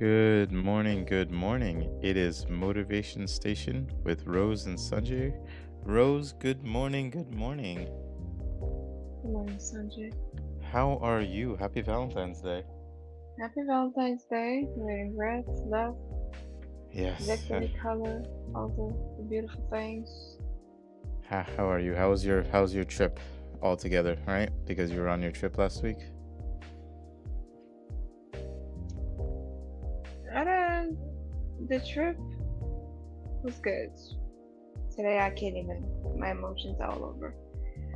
Good morning, good morning. It is Motivation Station with Rose and Sanjay. Rose, good morning, good morning. Good morning, Sanjay. How are you? Happy Valentine's Day. Happy Valentine's Day. Wearing red, love, Yes. victory color, all the beautiful things. How are you? How's your trip altogether, right? Because you were on your trip last week. And the trip was good. Today I can't even. My emotions all over.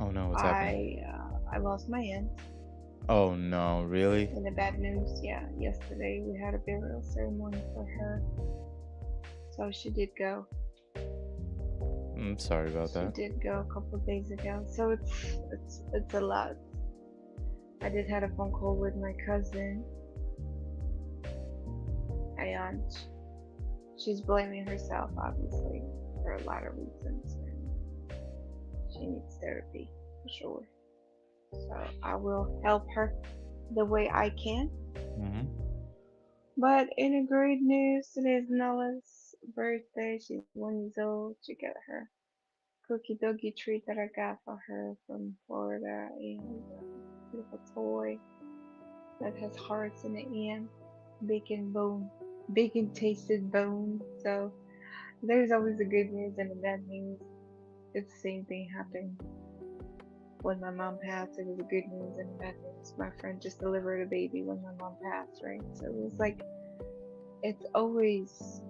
Oh no, what's happened? I lost my aunt. Oh no, really? And the bad news, yeah. Yesterday we had a burial ceremony for her, so she did go. I'm sorry about She that. did go a couple of days ago. So it's a lot. I did had a phone call with my cousin, and she's blaming herself, obviously, for a lot of reasons, and she needs therapy for sure. So I will help her the way I can. Mm-hmm. But in a great news, today is Noah's birthday. She's 1 year old. She got her cookie doggy treat that I got for her from Florida, and beautiful toy that has hearts in the end, bacon bone, bacon tasted bone. So there's always the good news and the bad news. It's the same thing happened when my mom passed. It was the good news and the bad news. My friend just delivered a baby when my mom passed, right? So it was like it's always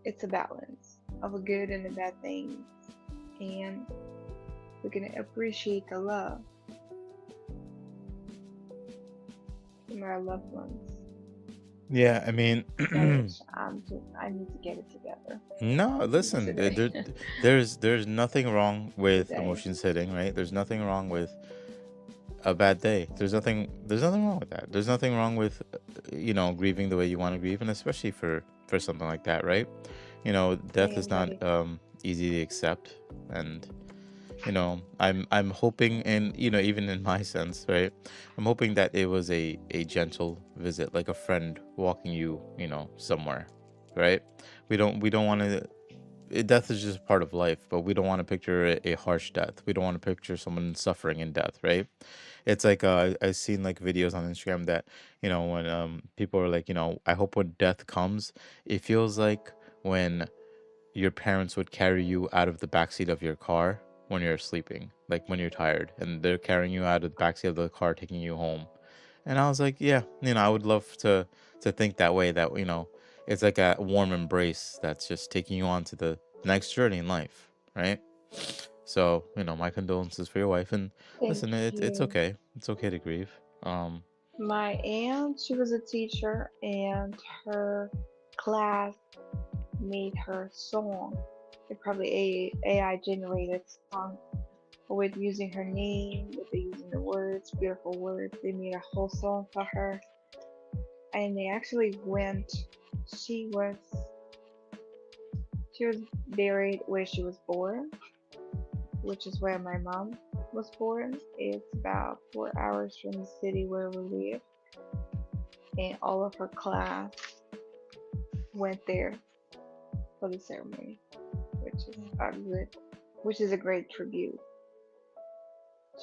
it's a balance of a good and a bad thing, and we're gonna appreciate the love from our loved ones. Yeah, I mean, So I need to get it together no, listen, today. there's nothing wrong with Today, emotions hitting, right? There's nothing wrong with a bad day. There's nothing wrong with that. There's nothing wrong with grieving the way you want to grieve, and especially for something like that, right? I Death is am not ready. easy to accept, and I'm hoping, and even in my sense, right? I'm hoping that it was a gentle visit, like a friend walking you, somewhere, right? We don't want to. Death is just part of life, but we don't want to picture a harsh death. We don't want to picture someone suffering in death, right? It's like I've seen like videos on Instagram that when people are like, I hope when death comes, it feels like when your parents would carry you out of the backseat of your car when you're sleeping, like when you're tired, and they're carrying you out of the backseat of the car, taking you home. And I was like, yeah, I would love to think that way. That it's like a warm embrace that's just taking you on to the next journey in life, right? So my condolences for your wife. And Thank listen, it's you. okay. It's okay to grieve. My aunt, she was a teacher, and her class made her song. It probably AI generated song with using her name, with using the words, beautiful words. They made a whole song for her, and they actually went. She was she was buried where she was born, which is where my mom was born. It's about 4 hours from the city where we live, and all of her class went there for the ceremony, which is a good, which is a great tribute.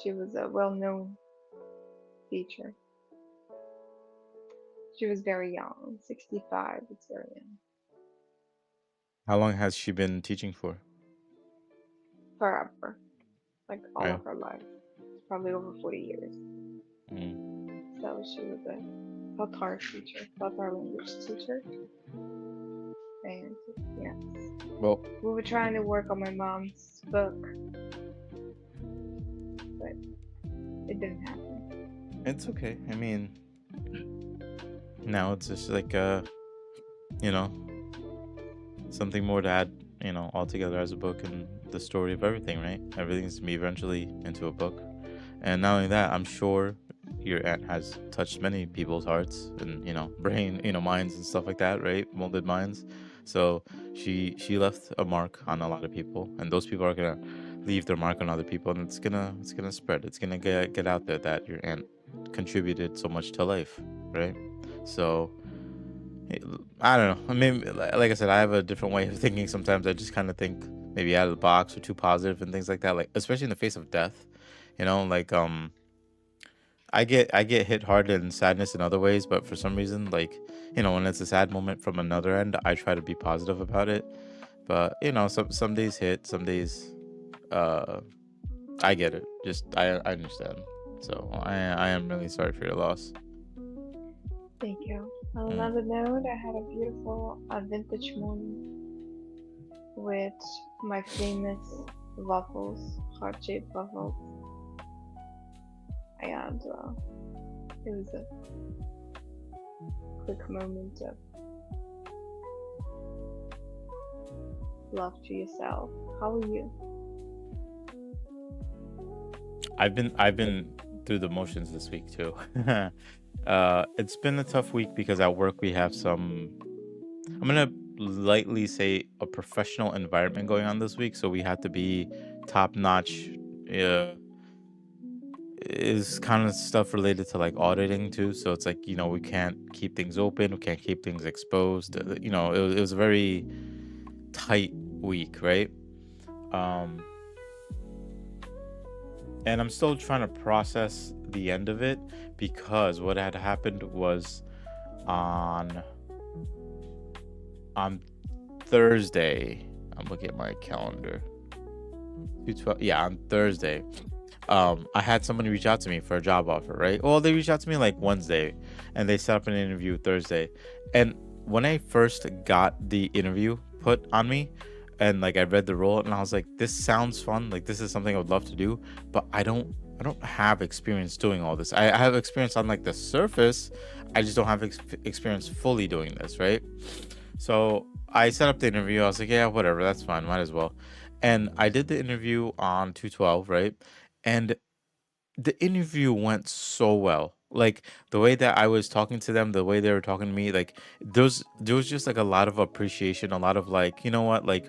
She was a well-known teacher. She was very young, 65. It's very young. How long has she been teaching for? Forever, like all Right. of her life, probably over 40 years. Mm. So she was a Tatar teacher, Tatar language teacher, and yeah, Well, we were trying to work on my mom's book, but it didn't happen. it's okay. I mean, now it's just like you know, something more to add, all together as a book and the story of everything, right? Everything's gonna be eventually into a book. And not only that, I'm sure your aunt has touched many people's hearts and, brain, minds and stuff like that, right? Molded minds. So she left a mark on a lot of people, and those people are gonna leave their mark on other people, and it's gonna spread. It's gonna get out there that your aunt contributed so much to life, right? So I don't know. I mean, like I said, I have a different way of thinking. Sometimes I just kind of think maybe out of the box or too positive and things like that. Like especially in the face of death, like I get hit hard in sadness in other ways, but for some reason, like when it's a sad moment from another end, I try to be positive about it. But some days hit, some days uh I get it. Just I understand. So I am really sorry for your loss. Thank you. On Mm. another note, I had a beautiful vintage morning with my famous waffles, heart-shaped waffles, and it was a quick moment of love to yourself. How are you? I've been through the motions this week too. It's been a tough week because at work we have some. I'm gonna lightly say a professional environment going on this week, so we have to be top notch. Uh, is kind of stuff related to like auditing too. So it's like we can't keep things open, we can't keep things exposed. It was a very tight week, right? Um, and I'm still trying to process the end of it because what had happened was on on Thursday. I'm looking at my calendar. 212, yeah, on Thursday. I had somebody reach out to me for a job offer, right? Well, they reached out to me like Wednesday and they set up an interview Thursday. And when I first got the interview put on me and like I read the role and I was like, this sounds fun. Like this is something I would love to do, but I don't have experience doing all this. I have experience on like the surface. I just don't have experience fully doing this, right? So I set up the interview. I was like, yeah, whatever, that's fine, might as well. And I did the interview on 212, right? And the interview went so well. Like the way that I was talking to them, the way they were talking to me, like there was just like a lot of appreciation, a lot of like, you know what, like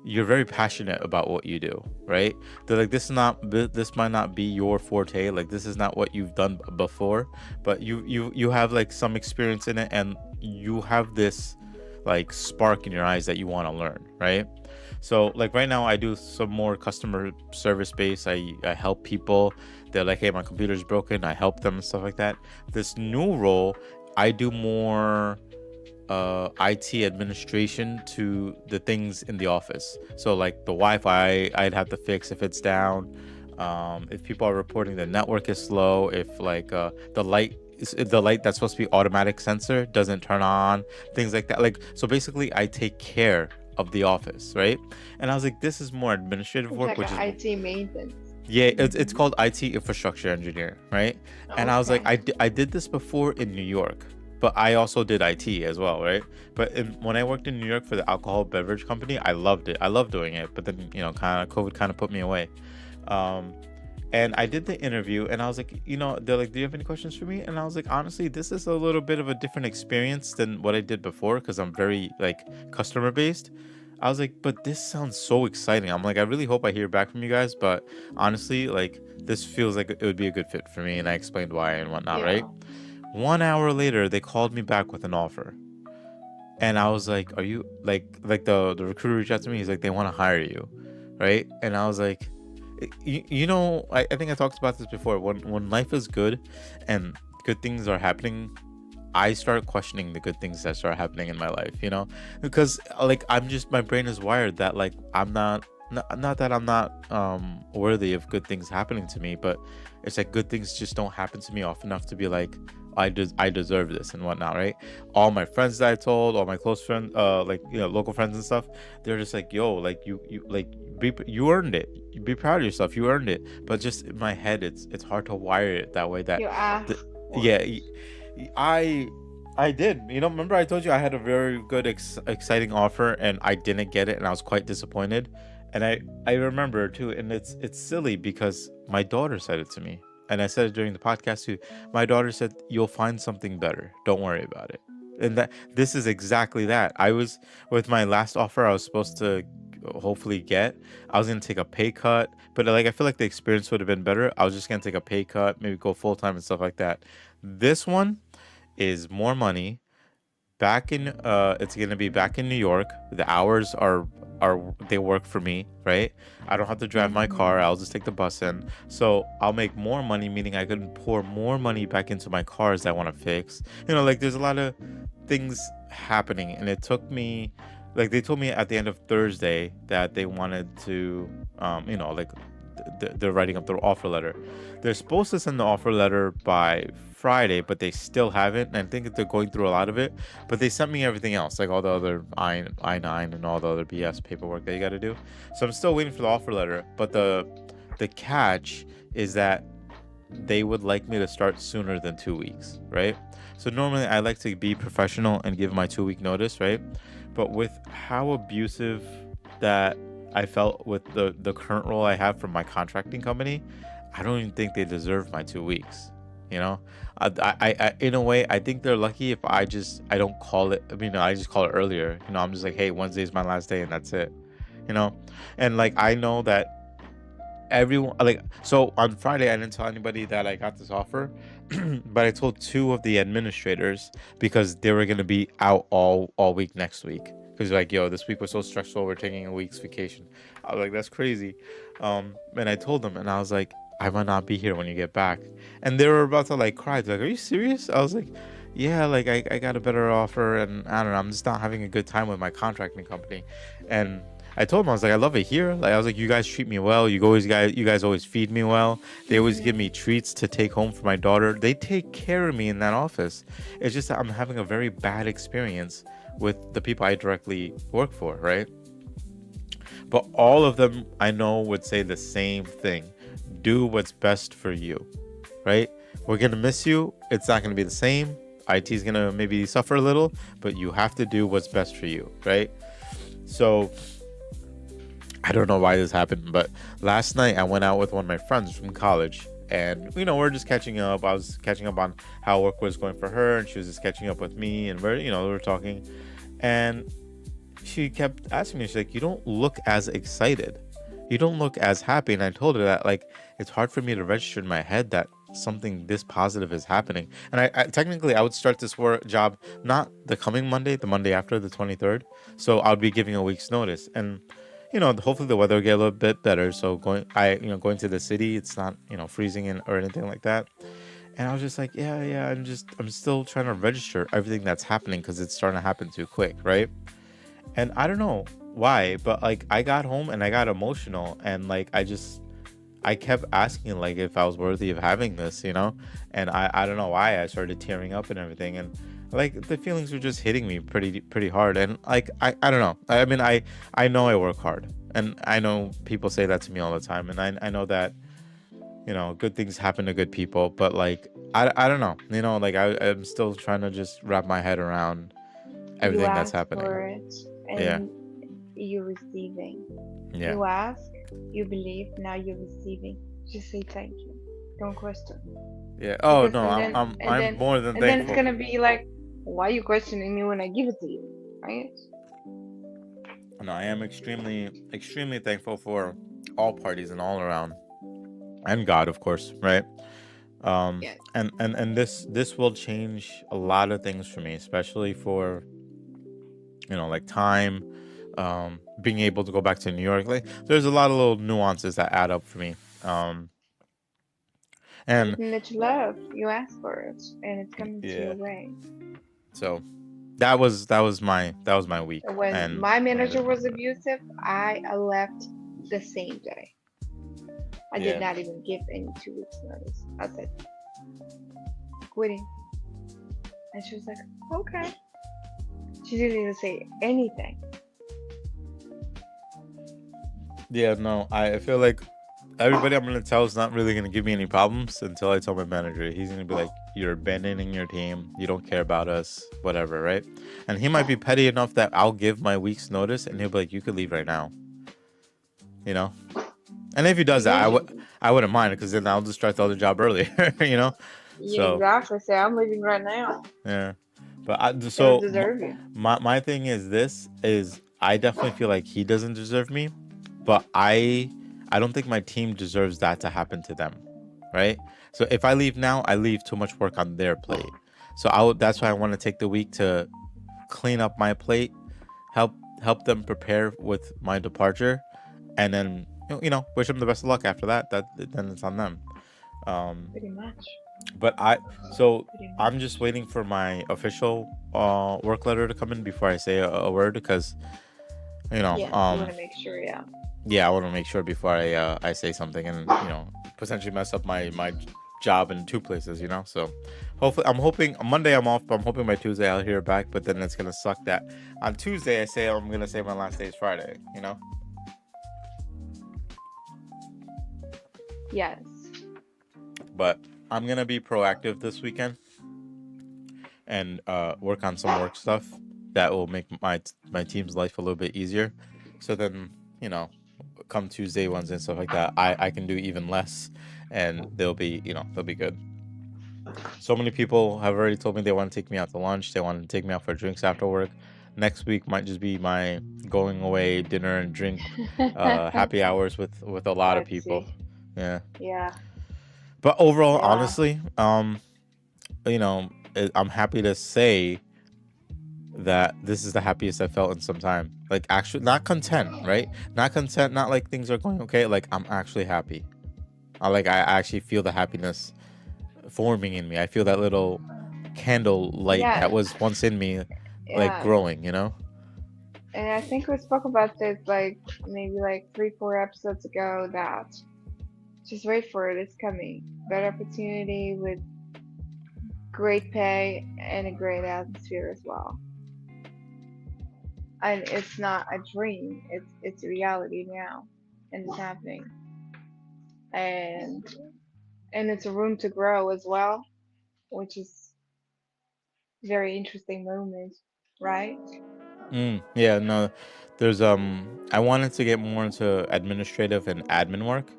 you're very passionate about what you do, right? They're like, this might not be your forte, like this is not what you've done before, but you have like some experience in it, and you have this like spark in your eyes that you want to learn, right? So like right now I do some more customer service based. I help people. They're like, hey, my computer's broken, I help them and stuff like that. This new role, I do more IT administration to the things in the office. So like the Wi-Fi, I'd have to fix if it's down. If people are reporting the network is slow, if like the light that's supposed to be automatic sensor doesn't turn on, things like that. Like so, basically, I take care of the office, right? And I was like, this is more administrative It's work, like which an is IT maintenance. yeah, it's Mm-hmm. called IT infrastructure engineer, right? And I was like, Okay. I did this before in New York, but I also did IT as well, right? But when I worked in New York for the alcohol beverage company, I loved it. I loved doing it, but then kind of COVID kind of put me away. Um, and I did the interview, and I was like, they're like, "Do you have any questions for me?" And I was like, honestly, this is a little bit of a different experience than what I did before because I'm very like customer based. I was like, but this sounds so exciting. I'm like, I really hope I hear back from you guys, but honestly, like, this feels like it would be a good fit for me. And I explained why and whatnot, right? Yeah. 1 hour later, they called me back with an offer. And I was like, are you like the recruiter reached out to me? He's like, they want to hire you, right? And I was like, I think I talked about this before. When life is good and good things are happening, I start questioning the good things that start happening in my life, because like I'm just my brain is wired that like I'm not that I'm not worthy of good things happening to me, but it's like good things just don't happen to me often enough to be like I deserve this and whatnot, right? All my friends that I told, all my close friends, like local friends and stuff, they're just like, yo, like you like you earned it. You be proud of yourself. You earned it. But just in my head, it's hard to wire it that way. That You the, asked for yeah, it. I I did. Remember I told you I had a very good exciting offer and I didn't get it and I was quite disappointed. And I remember too, and it's silly because my daughter said it to me. And I said it during the podcast too. My daughter said, "You'll find something better. Don't worry about it." And that this is exactly that. I was with my last offer I was supposed to hopefully get. I was gonna take a pay cut, but like I feel like the experience would have been better. I was just gonna take a pay cut, maybe go full time and stuff like that. This one, is more money back in it's gonna be back in New York. The hours are they work for me, right? I don't have to drive my car. Mhm. I'll just take the bus in. So I'll make more money, meaning I can pour more money back into my cars that I want to fix. Like there's a lot of things happening, and it took me, like they told me at the end of Thursday that they wanted to, like they're writing up their offer letter. They're supposed to send the offer letter by Friday, but they still haven't. And I think that they're going through a lot of it. But they sent me everything else, like all the other I-9 and all the other BS paperwork that you got to do. So I'm still waiting for the offer letter. But the catch is that they would like me to start sooner than 2 weeks, right? So normally I like to be professional and give my 2 week notice, right? But with how abusive that I felt with the current role I have from my contracting company, I don't even think they deserve my 2 weeks. You know, in a way, I think they're lucky if I don't call it. I mean, I just call it earlier. I'm just like, hey, Wednesday's my last day, and that's it. You know, and like I know that everyone, like, so on Friday I didn't tell anybody that I got this offer, but I told two of the administrators because they were going to be out all week next week, because like, yo, this week was so stressful, we're taking a week's vacation. I was like, that's crazy. And I told them, and I was like, I might not be here when you get back. And they were about to like cry. They're like, are you serious? I was like, yeah, like I got a better offer, and I don't know, I'm just not having a good time with my contracting company. And I told them, I was like, I love it here. Like I was like, you guys treat me well. You guys always feed me well. They always give Mhm. me treats to take home for my daughter. They take care of me in that office. It's just that I'm having a very bad experience with the people I directly work for, right? But all of them I know would say the same thing. Do what's best for you, right? We're gonna miss you. It's not gonna be the same. IT is gonna maybe suffer a little, but you have to do what's best for you, right? So I don't know why this happened, but last night I went out with one of my friends from college, and we're just catching up. I was catching up on how work was going for her, and she was just catching up with me, and we were talking, and she kept asking me, she's like, you don't look as excited. You don't look as happy. And I told her that, like, it's hard for me to register in my head that something this positive is happening. And I technically, I would start this work job not the coming Monday, the Monday after, the 23rd. So I would be giving a week's notice. And, hopefully the weather will get a little bit better. So going to the city, it's not, freezing or anything like that. And I was just like, yeah, yeah, I'm still trying to register everything that's happening because it's starting to happen too quick, right? And I don't know why, but like I got home and I got emotional, and like I kept asking like if I was worthy of having this. And I don't know why I started tearing up and everything, and like the feelings were just hitting me pretty hard. And like I don't know. I mean I know I work hard, and I know people say that to me all the time, and I know that good things happen to good people, but like I don't know. Like I'm still trying to just wrap my head around You everything that's ask happening. for it Yeah. and you're receiving. Yeah. You ask, you believe, now you're receiving. Just say thank you. Don't question. Yeah. Oh Because no, and I'm then I'm and I'm then more than and then it's thankful. gonna be like, why are you questioning me when I give it to you? Right? No, I am extremely thankful for all parties and all around, and God, of course, right? Yes. And this will change a lot of things for me, especially for like time, being able to go back to New York. Like, there's a lot of little nuances that add up for me. Um, and Everything that you love, you ask for it and it's coming to your yeah, way. so that was my week, When and my and manager was the, abusive, I left the same day. I did yeah. not even give any 2 weeks notice. I said, quitting. And she was like, okay. She didn't even say anything. Yeah, no, I feel like everybody I'm gonna tell is not really gonna give me any problems until I tell my manager. He's gonna be like, "You're abandoning your team. You don't care about us, whatever, right?" And he might be petty enough that I'll give my week's notice, and he'll be like, "You could leave right now," you know. And if he does that, Yeah, I wouldn't mind because then I'll just start the other job earlier, you know. yeah, So exactly. Say, I'm leaving right now. yeah, but They don't deserve you. my thing is this is I definitely feel like he doesn't deserve me, but I don't think my team deserves that to happen to them, right? So if I leave now, I leave too much work on their plate. So that's why I want to take the week to clean up my plate, help help them prepare with my departure, and then wish them the best of luck after that. That then it's on them. Um, Pretty much. but so Pretty I'm just much. waiting for my official work letter to come in before I say a word because you know Yes, you want um to make sure, yeah. yeah, I want to make sure before I say something and potentially mess up my job in two places. So hopefully I'm hoping on Monday I'm off, but I'm hoping by Tuesday I'll hear back. But then it's gonna suck that on Tuesday I'm gonna say my last day is Friday. Yes. But I'm gonna be proactive this weekend and work on some work stuff that will make my team's life a little bit easier. So then come Tuesday, Wednesday, and stuff like that, I can do even less, and they'll be good. So many people have already told me they want to take me out to lunch. They want to take me out for drinks after work. Next week might just be my going away dinner and drink, happy hours with a lot of Let's people. see. Yeah, Yeah. but overall, Yeah. honestly, I'm happy to say that this is the happiest I felt in some time. Like actually, not content, right? Not content. Not like things are going okay. Like I'm actually happy. I actually feel the happiness forming in me. I feel that little candle light that Yeah. was once in me, like Yeah. growing. And I think we spoke about this like maybe like 3, 4 episodes ago that just wait for it. It's coming. Better opportunity with great pay and a great atmosphere as well. And it's not a dream. It's a reality now, and it's happening. And it's a room to grow as well, which is very interesting moment, right? Yeah, no, there's I wanted to get more into administrative and admin work.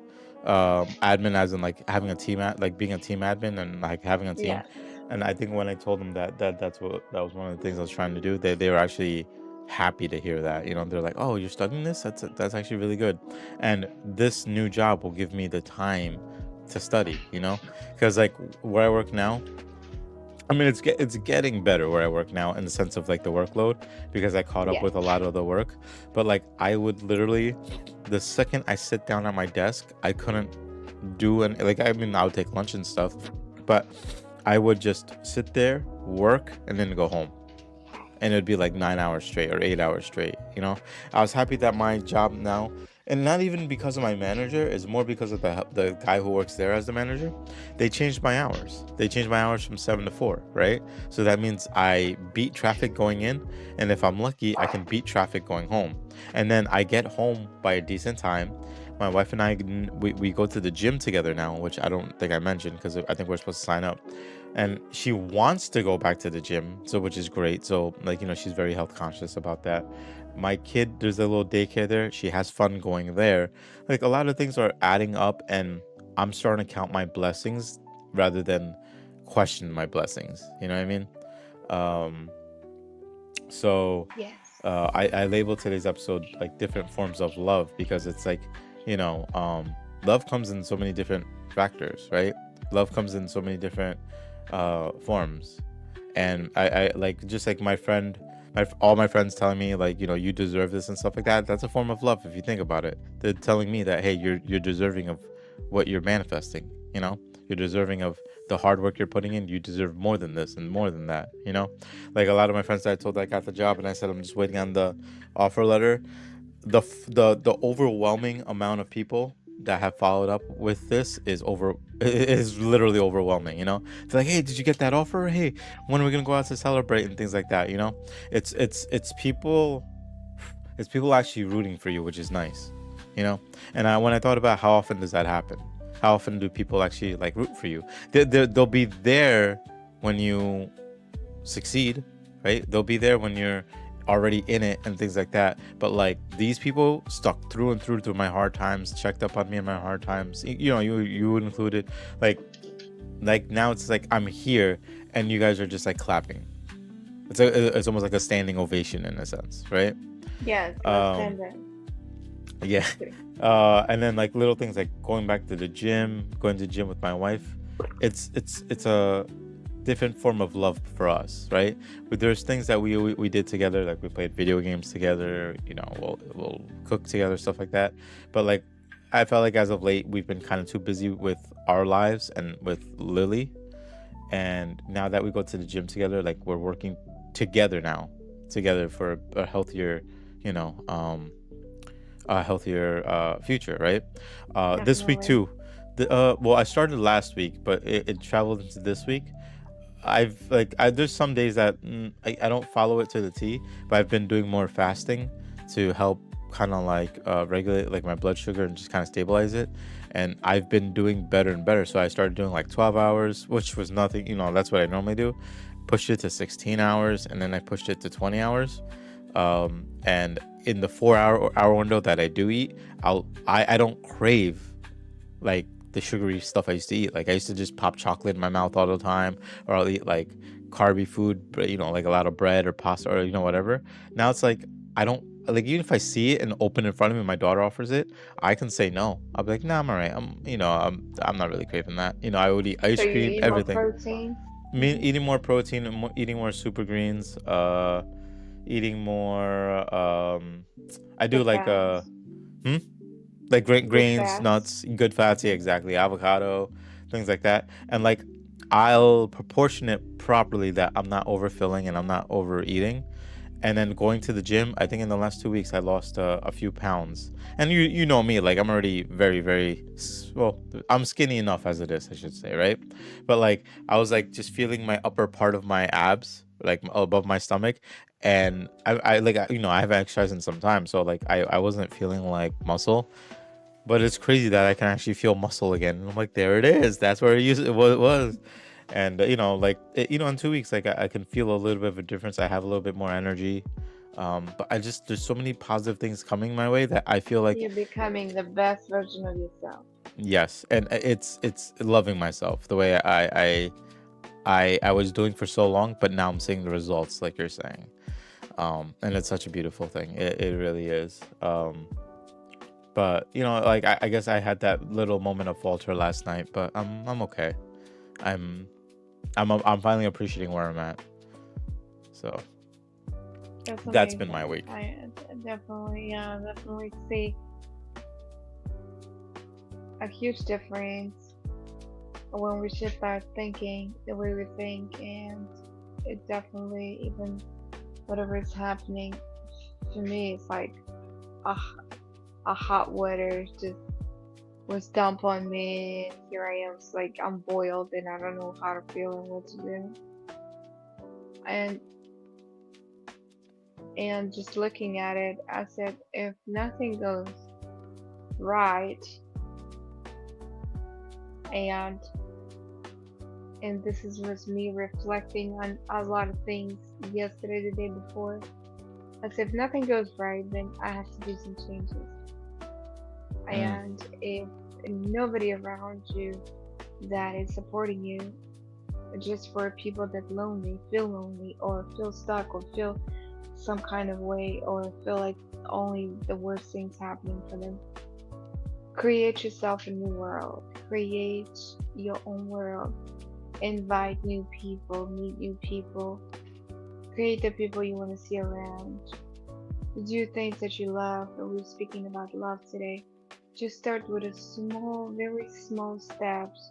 Admin as in like having a team like being a team admin and like having a team. Yes. And I think when I told them that was one of the things I was trying to do, they were actually happy to hear that. They're like, "Oh, you're studying this? That's actually really good." And this new job will give me the time to study. Because like where I work now, I mean, it's getting better where I work now in the sense of like the workload because I caught up Yes. with a lot of the work. But like I would literally, the second I sit down at my desk, I couldn't do and like I mean I would take lunch and stuff, but I would just sit there, work, and then go home, and it'd be like 9 hours straight or 8 hours straight. I was happy that my job now, and not even because of my manager, is more because of the guy who works there as the manager. They changed my hours. They changed my hours from 7 to 4, right? So that means I beat traffic going in, and if I'm lucky, I can beat traffic going home, and then I get home by a decent time. My wife and I, we go to the gym together now, which I don't think I mentioned because I think we're supposed to sign up, and she wants to go back to the gym, so which is great. So like she's very health conscious about that. My kid, there's a little daycare there, she has fun going there. Like a lot of things are adding up, and I'm starting to count my blessings rather than question my blessings, you know what I mean? um so Yes. I label today's episode like different forms of love because it's like, you know, um, love comes in so many different factors, right? Love comes in so many different forms. And I like just like my friend, all my friends telling me like, you deserve this and stuff like that. That's a form of love if you think about it. They're telling me that hey, you're deserving of what you're manifesting. You're deserving of the hard work you're putting in. You deserve more than this and more than that. Like a lot of my friends that I told that I got the job and I said I'm just waiting on the offer letter. The overwhelming amount of people that have followed up with this is literally overwhelming. It's like, hey, did you get that offer? Hey, when are we gonna go out to celebrate and things like that? It's people actually rooting for you, which is nice. And when I thought about how often does that happen, how often do people actually like root for you? They'll be there when you succeed, right? They'll be there when you're already in it and things like that. But like these people stuck through and through my hard times, checked up on me in my hard times. You included. Like now it's like I'm here and you guys are just like clapping. It's almost like a standing ovation in a sense, right? Yes. Let's Um, stand there. yeah. Just kidding. And then like little things like going back to the gym, going to the gym with my wife. It's a different form of love for us, right? But there's things that we did together, like we played video games together, we'll cook together, stuff like that. But like, I felt like as of late we've been kind of too busy with our lives and with Lily, and now that we go to the gym together, like we're working together now, together for a healthier, you know, a healthier future, right? This week Definitely. too. Well, I started last week, but it traveled into this week. There's some days that I don't follow it to the T, but I've been doing more fasting to help kind of like regulate like my blood sugar and just kind of stabilize it. And I've been doing better and better. So I started doing like 12 hours, which was nothing, that's what I normally do. Pushed it to 16 hours, and then I pushed it to 20 hours. And in the 4 hour window that I do eat, I don't crave like the sugary stuff I used to eat. Like I used to just pop chocolate in my mouth all the time, or I'll eat like carby food, like a lot of bread or pasta or whatever. Now it's like I don't like, even if I see it and open in front of me, my daughter offers it, I can say no. I'll be like, nah, I'm alright. I'm not really craving that. I would eat So ice you cream, eat more everything. protein? Me eating more protein, eating more super greens, eating more. I do Good like fats. hmm? Like Good grains, fats. nuts, good fats, yeah, exactly, avocado, things like that, and like I'll proportion it properly that I'm not overfilling and I'm not overeating. And then going to the gym, I think in the last 2 weeks I lost a few pounds. And you know me, like I'm already very very well. I'm skinny enough as it is, I should say, right? But like I was like just feeling my upper part of my abs, like above my stomach, and I haven't exercised in some time, so like I wasn't feeling like muscle. But it's crazy that I can actually feel muscle again. And I'm like, there it is. That's where it was. And in 2 weeks, like I can feel a little bit of a difference. I have a little bit more energy. But there's so many positive things coming my way that I feel like You're becoming the best version of yourself. yes, and it's loving myself the way I was doing for so long, but now I'm seeing the results, like you're saying. And it's such a beautiful thing. It really is. But like I guess I had that little moment of falter last night, but I'm okay. I'm I'm finally appreciating where I'm at. So That's that's been my amazing. week. I definitely, yeah, definitely see a huge difference when we should start thinking the way we think, and it definitely, even whatever is happening, to me, it's like a, a hot water just was dumped on me, and here I am. It's like I'm boiled and I don't know how to feel and what to do. And just looking at it, I said, if nothing goes right, and this was me reflecting on a lot of things yesterday, the day before. I said, if nothing goes right, then I have to do some changes. Mm, And if nobody around you that is supporting you, just for people that lonely, or feel stuck, or feel some kind of way, or feel like only the worst things happening for them, create yourself a new world. Create your own world. Invite new people, meet new people, create the people you want to see around. Do things that you love. And we're speaking about love today. Just start with a small, very small steps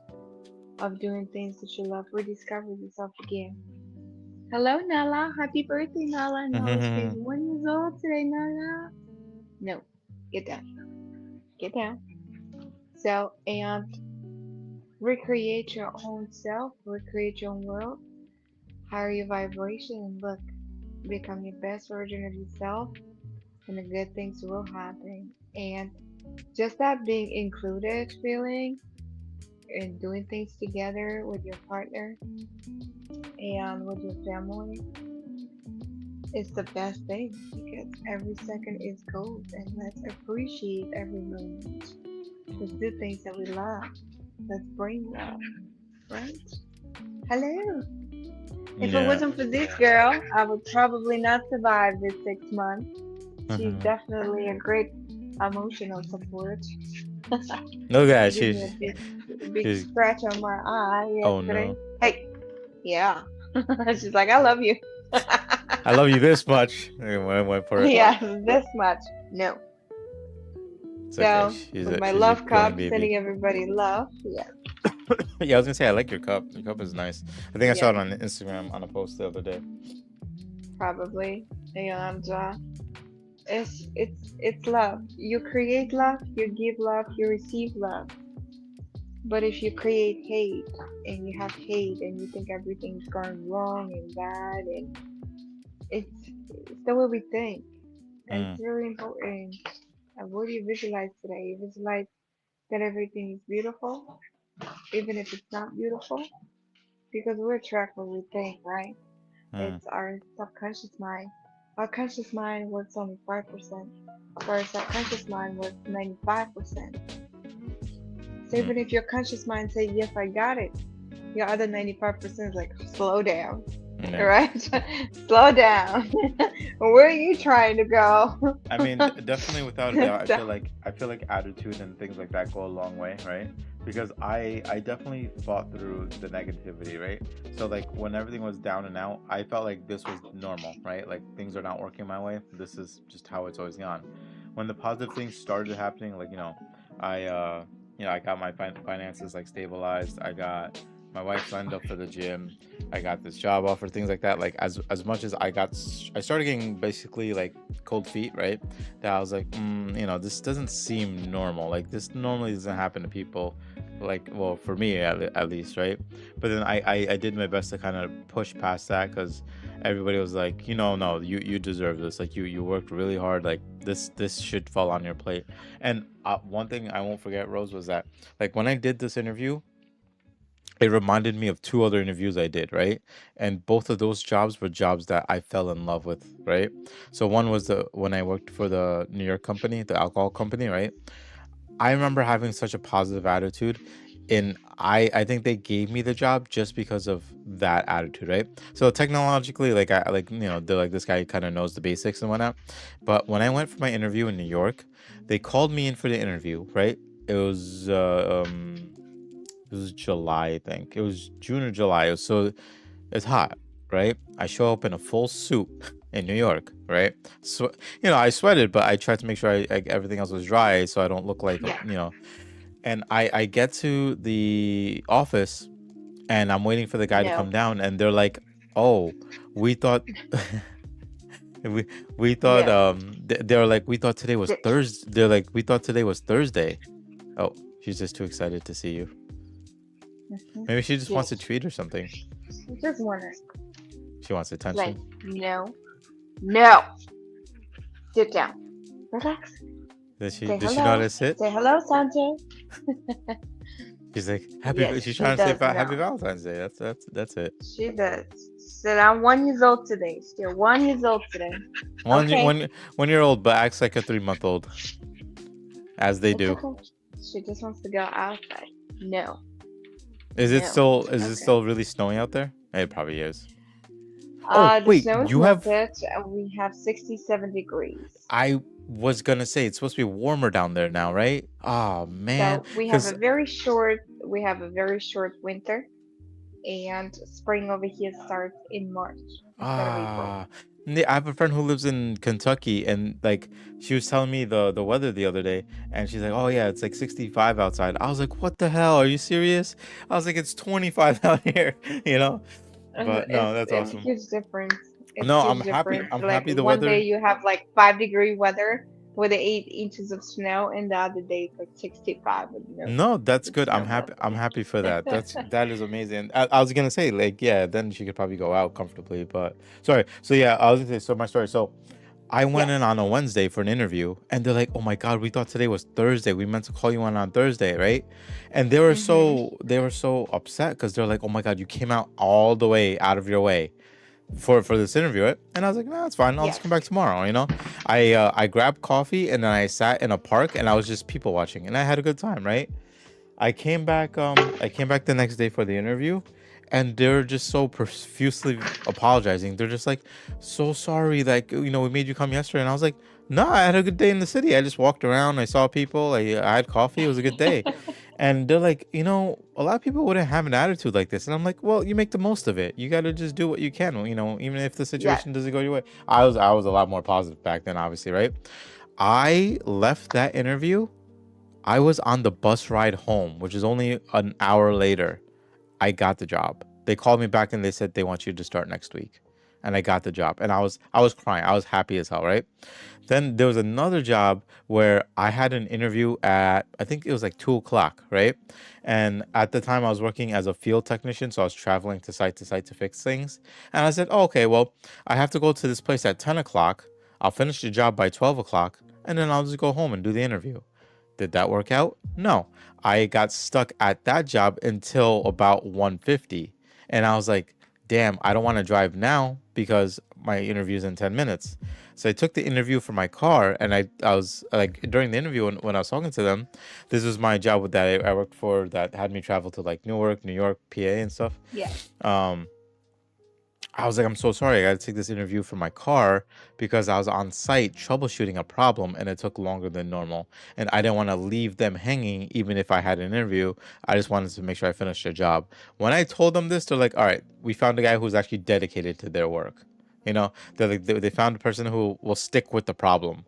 of doing things that you love. Rediscover yourself again. Hello, Nala. Happy birthday, Nala. Nala stays mm. 1 year old today, Nala. No, get down. Get down. So, and recreate your own self, recreate your own world, higher your vibration, and look, become your best version of yourself, and the good things will happen. And just that being included feeling and doing things together with your partner and with your family is the best thing, because every second is gold, and let's appreciate every moment. Let's do things that we love. Let's bring love, right? Hello. If it Yeah. wasn't for this girl, I would probably not survive this 6 months. She's Hmm. definitely a great emotional support. No, She guys, gave me she's a big she's. scratch on my eye Oh yesterday. no. Hey, Yeah. She's like, I love you. I love you this much. And I went for it. Yes, this much. No. It's okay. So, with my She's a love growing cup, baby. sending everybody love. Yes, Yeah, I was gonna say I like your cup. Your cup is nice. I think I saw yes, it on Instagram on a post the other day. probably. And it's love. You create love, you give love, you receive love. But if you create hate and you have hate and you think everything's going wrong and bad, and it's the way we think, and it's Mm, very important. And what do you visualize today? You visualize that everything is beautiful, even if it's not beautiful, because we attract what we think, right? mm, It's our subconscious mind. Our conscious mind works only 5%, whereas our subconscious mind works 95%. So mm. even if your conscious mind say, yes, I got it, your other 95% is like, slow down, Yeah. right? Slow down. Where are you trying to go? I mean, definitely without a doubt, So, I feel like attitude and things like that go a long way, right? Because I definitely fought through the negativity, right? So like when everything was down and out, I felt like this was normal, right? Like things are not working my way. This is just how it's always gone. When the positive things started happening, like I I got my finances like stabilized. I got my wife signed up for the gym. I got this job offer, things like that. Like as much as I started getting basically like cold feet, right? That I was like, this doesn't seem normal. Like this normally doesn't happen to people. Like, well, for me at least, right? But then I did my best to kind of push past that because everybody was like, no, you deserve this. Like you worked really hard. Like this should fall on your plate. And one thing I won't forget, Rose, was that like when I did this interview, it reminded me of two other interviews I did, right? And both of those jobs were jobs that I fell in love with, right? So one was the when I worked for the New York company, the alcohol company, right? I remember having such a positive attitude, and I think they gave me the job just because of that attitude, right? So technologically, like I like they're like this guy kind of knows the basics and whatnot. But when I went for my interview in New York, they called me in for the interview, right? It was it was July, I think. It was June or July. It's hot, right? I show up in a full suit in New York, right? So I sweated, but I tried to make sure everything else was dry, so I don't look like yeah, And I get to the office, and I'm waiting for the guy to come no, down, and they're like, "Oh, we thought." we we thought no. they were like we thought today was Th- Thursday. They're like we thought today was Thursday. Oh, she's just too excited to see you. mhm. Maybe she just wants a Yes, treat or something. just wonder. She wants Like, attention. no, no. Sit down. Relax. Say Does she know how hello. to sit? Say hello, Sanjay. She's like Yes, she's she trying to say does Happy know. Valentine's Day. That's it. She does. Said I'm 1 year old today. Still 1 year old today. One Okay. one 1 year old but acts like a 3 month old, as they It's do. okay. She just wants to go outside. No. No. Is it Okay. still really snowing out there? It probably is. Oh The wait, snow is you have melted and we have 67 degrees. I was gonna say it's supposed to be warmer down there now, right? Oh man, So we have because a very short winter, and spring over here starts in March instead of April. ah, I have a friend who lives in Kentucky, and like she was telling me the weather the other day, and she's like, "Oh yeah, it's like 65 outside." I was like, "What the hell? Are you serious?" I was like, "It's 25 out here," you know. And But no, that's it's a awesome. huge difference. It's No, huge difference. I'm Like happy the one day weather. you have like 5-degree weather with 8 inches of snow, and the other day it's like 65 with no No, that's with good. snow I'm melting. happy for that. That is amazing. I was gonna say like yeah, then she could probably go out comfortably. But sorry. So yeah, I was gonna say so my story. So I went in Yes. on a Wednesday for an interview, and they're like, "Oh my God, we thought today was Thursday. We meant to call you on Thursday, right?" And Mhm. they were so upset because they're like, "Oh my God, you came out all the way out of your way for this interview," right? And I was like, "No, it's fine. I'll just come Yes. back tomorrow." I grabbed coffee and then I sat in a park and I was just people watching, and I had a good time, right? I came back the next day for the interview, and they're just so profusely apologizing. They're just like, "So sorry, like we made you come yesterday." And I was like, "No, I had a good day in the city. I just walked around, I saw people, I had coffee. It was a good day." And they're like, a lot of people wouldn't have an attitude like this. And I'm like, well, you make the most of it. You got to just do what you can, even if the Yes. situation doesn't go your way. I was a lot more positive back then, obviously, right? I left that interview. I was on the bus ride home, which is only an hour later. I got the job. They called me back and they said they want you to start next week. And I got the job. And I was crying. I was happy as hell, right? Then there was another job where I had an interview at, I think it was like 2 o'clock, right? And at the time I was working as a field technician, so I was traveling to site to fix things. And I said, oh, okay, well, I have to go to this place at 10 o'clock. I'll finish the job by 12 o'clock, and then I'll just go home and do the interview. Did that work out? No. I got stuck at that job until about 1:50. And I was like, damn, I don't want to drive now because my interview's in 10 minutes. So I took the interview for my car, and I was like, during the interview when I was talking to them, this was my job with that I worked for that had me travel to like Newark, New York, PA, and stuff. Yes. Um, I was like, I'm so sorry. I got to take this interview from my car because I was on site troubleshooting a problem and it took longer than normal. And I didn't want to leave them hanging even if I had an interview. I just wanted to make sure I finished the job. When I told them this, they're like, all right, we found a guy who's actually dedicated to their work. They're like, they found a person who will stick with the problem.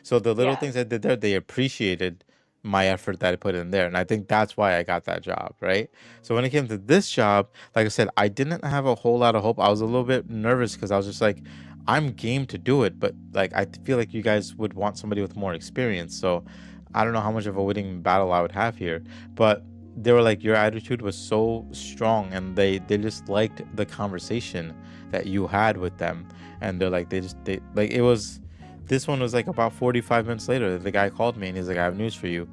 So the little Yes. things I did there, they appreciated my effort that I put in there. And I think that's why I got that job, right? So when it came to this job, like I said, I didn't have a whole lot of hope. I was a little bit nervous because I was just like, I'm game to do it, but like I feel like you guys would want somebody with more experience. So I don't know how much of a winning battle I would have here. But they were like, your attitude was so strong, and they just liked the conversation that you had with them. And they're like, they like it was this one was like about 45 minutes later. The guy called me and he's like, I have news for you.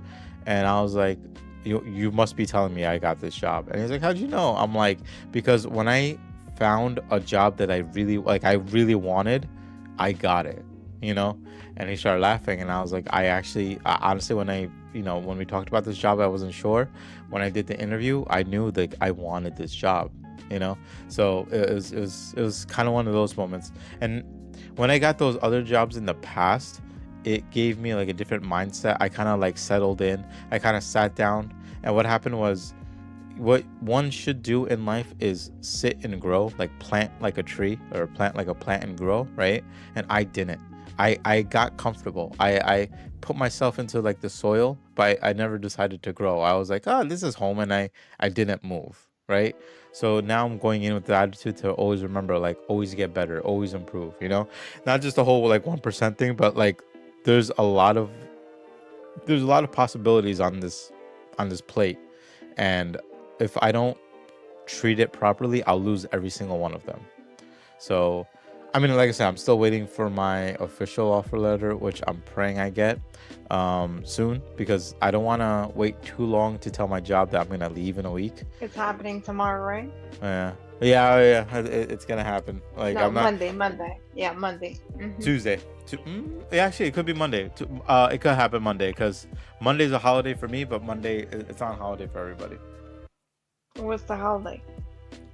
And I was like, you must be telling me I got this job. And he's like, how'd you know? I'm like, because when I found a job that I really wanted, I got it, you know? And he started laughing, and I was like, honestly, when we talked about this job, I wasn't sure. When I did the interview, I knew that I wanted this job, you know? So it was kind of one of those moments. And when I got those other jobs in the past, it gave me like a different mindset. I kind of like settled in. I kind of sat down, and what happened was, what one should do in life is sit and grow, like plant like a tree, or plant like a plant and grow, right? And I didn't. I got comfortable. I put myself into like the soil, but I never decided to grow. I was like, oh, this is home, and I didn't move, right? So now I'm going in with the attitude to always remember, like, always get better, always improve, not just the whole like 1% thing, but like there's a lot of possibilities on this plate. And if I don't treat it properly, I'll lose every single one of them. So, I mean, like I said, I'm still waiting for my official offer letter, which I'm praying I get soon, because I don't want to wait too long to tell my job that I'm gonna leave in a week. It's happening tomorrow, right? Yeah, yeah, it's gonna happen. Like, No, I'm not. Monday, Monday. Yeah, Monday. Tuesday. Yeah, actually, it could be Monday. It could happen Monday, because Monday's a holiday for me, but Monday it's not a holiday for everybody. What's the holiday?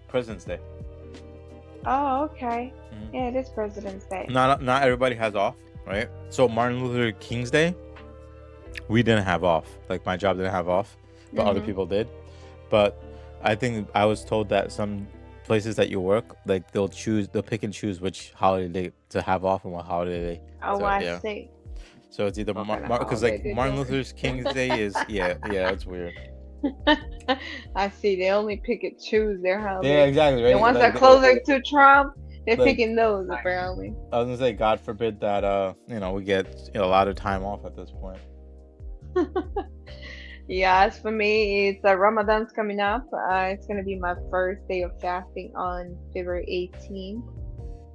President's Day. Oh, okay. Mhm. Yeah, it is President's Day. Not everybody has off, right? So Martin Luther King's Day, we didn't have off. Like, my job didn't have off, but other Mhm. people did. But I think I was told that some places that you work, like, they'll pick and choose which holiday to have off and what holiday. Oh, So I yeah. see. So it's either What kind of because holiday like did Martin yours? Luther King's Day is, yeah, it's weird. I see. They only pick and choose their Yeah, holidays. exactly, The right? ones that closer to Trump, they're Like picking those apparently. I was gonna say, God forbid that we get a lot of time off at this point. Yeah, as for me, it's Ramadan's coming up. It's gonna be my first day of fasting on February 18th,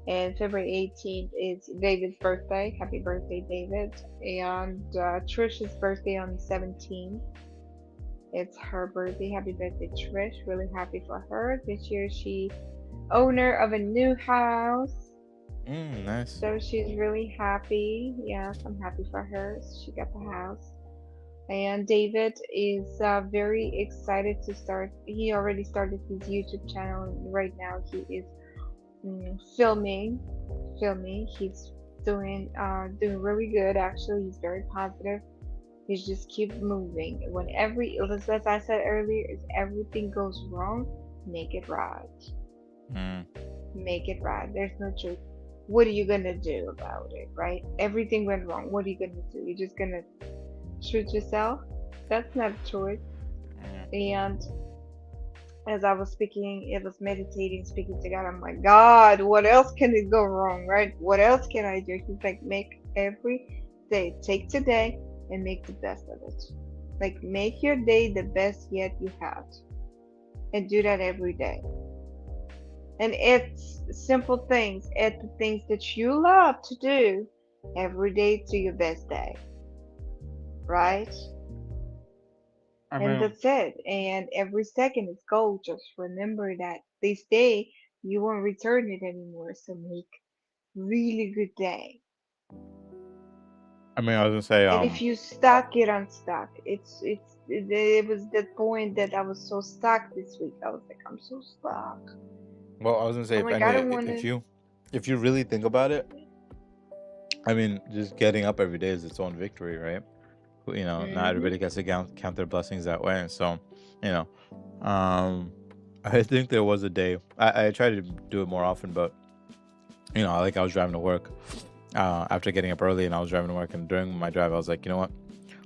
and February 18th is David's birthday. Happy birthday, David! And Trish's birthday on the 17th. It's her birthday. Happy birthday, Trish! Really happy for her. This year, she owner of a new house, Nice. so she's really happy. Yes, I'm happy for her. She got the house. And David is very excited to start. He already started his YouTube channel. And right now, he is filming. Filming. He's doing really good. Actually, he's very positive. You just keep moving. When as I said earlier, if everything goes wrong, make it right. Mm. Make it right. There's no choice. What are you gonna do about it, right? Everything went wrong. What are you gonna do? You're just gonna shoot yourself? That's not a choice. And as I was speaking, it was meditating, speaking to God. I'm like, God, what else can it go wrong, right? What else can I do? He's like, make every day, take today and make the best of it. Like, make your day the best yet you had, and do that every day. And it's simple things, it's the things that you love to do every day to your best day, right? I And mean, that's it. And every second is gold. Just remember that this day you won't return it anymore. So make really good day. I was gonna say, And if you stuck, get unstuck. It was that point that I was so stuck this week. I was like, I'm so stuck. well, I was gonna say, I'm if like, I any, don't want to. if you really think about it, I mean, just getting up every day is its own victory, right? Not Hmm. everybody gets to count their blessings that way. And so, you know, um, I think there was a day I try to do it more often, but like I was driving to work after getting up early, and I was driving to work, and during my drive, I was like, you know what?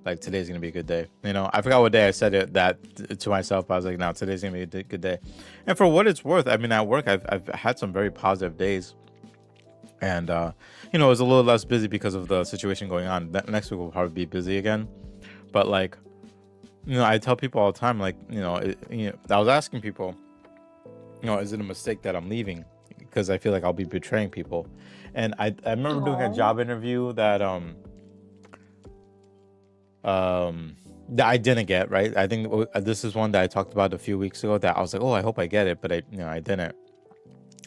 Like today's gonna be a good day. I forgot what day I said to myself, but I was like, no, today's gonna be a good day. And for what it's worth, I mean, at work, I've had some very positive days, and it was a little less busy because of the situation going on. Next week will probably be busy again, but like, I tell people all the time, like, I was asking people, is it a mistake that I'm leaving? Because I feel like I'll be betraying people. And I remember doing a Oh, job interview that I didn't get, right. I think this is one that I talked about a few weeks ago that I was like, oh, I hope I get it, but I didn't.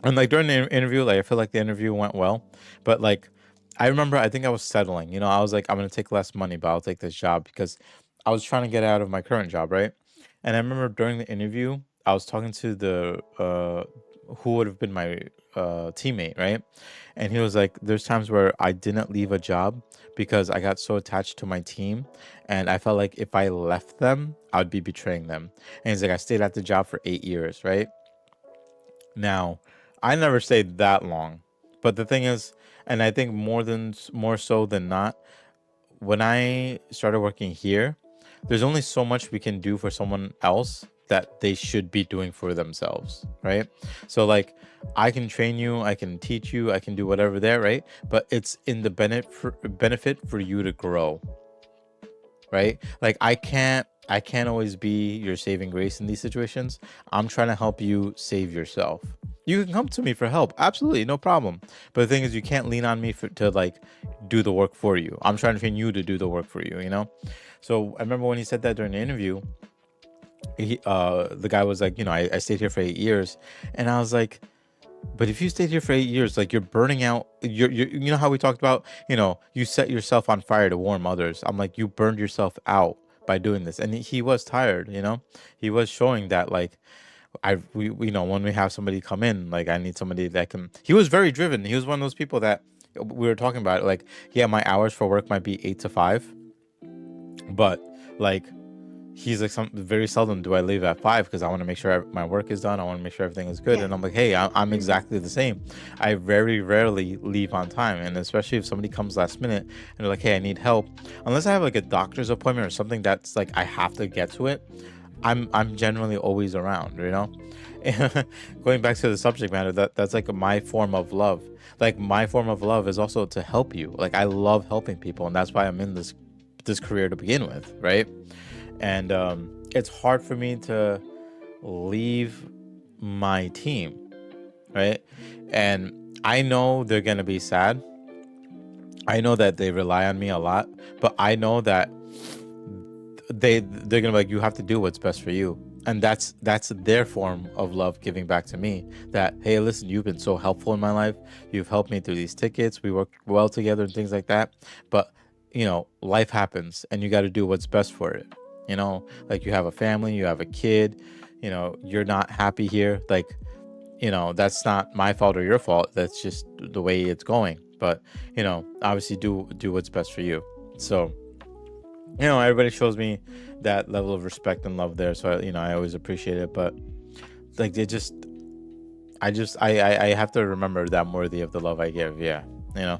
And like during the interview, like I feel like the interview went well, but like I remember, I think I was settling. I was like, I'm gonna take less money, but I'll take this job because I was trying to get out of my current job, right? And I remember during the interview, I was talking to the who would have been my teammate, right? And he was like, "There's times where I didn't leave a job because I got so attached to my team, and I felt like if I left them, I'd be betraying them." And he's like, "I stayed at the job for 8 years, right?" Now, I never stayed that long, but the thing is, and I think more so than not, when I started working here, there's only so much we can do for someone else that they should be doing for themselves, right? So like, I can train you, I can teach you, I can do whatever there, right? But it's in the benefit for you to grow, right? Like I can't always be your saving grace in these situations. I'm trying to help you save yourself. You can come to me for help, absolutely, no problem. But the thing is, you can't lean on me to like do the work for you. I'm trying to train you to do the work for you. So I remember when he said that during the interview, the guy was like, I stayed here for 8 years, and I was like, but if you stayed here for 8 years, like you're burning out. You know how we talked about, you set yourself on fire to warm others. I'm like, you burned yourself out by doing this. And he was tired, he was showing that, like, when we have somebody come in, like, I need somebody that can, he was very driven. He was one of those people that we were talking about. Like, yeah, my hours for work might be 8 to 5, but like, he's like, very seldom do I leave at 5 because I want to make sure my work is done. I want to make sure everything is good. yeah. And I'm like, hey, I'm Hmm. exactly the same. I very rarely leave on time. And especially if somebody comes last minute and they're like, hey, I need help. Unless I have like a doctor's appointment or something that's like I have to get to it, I'm generally always around. Going back to the subject matter, that's like my form of love. Like, my form of love is also to help you. Like, I love helping people, and that's why I'm in this career to begin with, right? And it's hard for me to leave my team, right? And I know they're gonna be sad. I know that they rely on me a lot, but I know that they're gonna be like, you have to do what's best for you. And that's their form of love giving back to me. That, hey, listen, you've been so helpful in my life. You've helped me through these tickets. We work well together and things like that. But life happens, and you got to do what's best for it. Like, you have a family, you have a kid. You're not happy here. Like, that's not my fault or your fault. That's just the way it's going. But obviously, do what's best for you. So everybody shows me that level of respect and love there, so I always appreciate it. But like they just, I have to remember that I'm worthy of the love I give. Yeah, you know.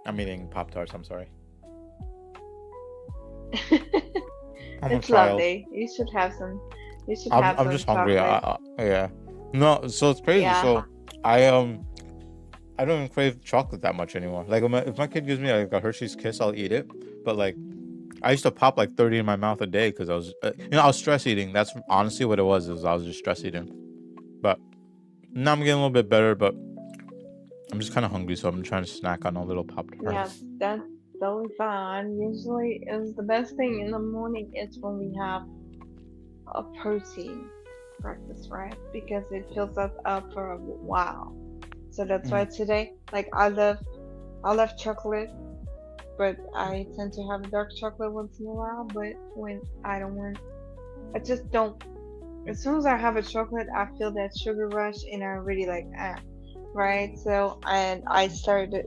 I'm eating Pop Tarts. I'm sorry. I'm a It's love child. day. You should have some. You should I'm have I'm some just hungry. chocolate. Yeah. No, so it's crazy. Yeah. So I I don't even crave chocolate that much anymore. Like if my kid gives me like a Hershey's Kiss, I'll eat it. But like I used to pop like 30 in my mouth a day because I was I was stress eating. That's honestly what it was. Is I was just stress eating. But now I'm getting a little bit better. But I'm just kind of hungry, so I'm trying to snack on a little Pop Yes, Tarts. that's totally fine. Usually, is the best thing in the morning is when we have a protein breakfast, right? Because it fills us up for a while. So that's why Mm. today, like I love chocolate, but I tend to have dark chocolate once in a while. But when I don't want, I just don't. As soon as I have a chocolate, I feel that sugar rush, and I really like right? So, and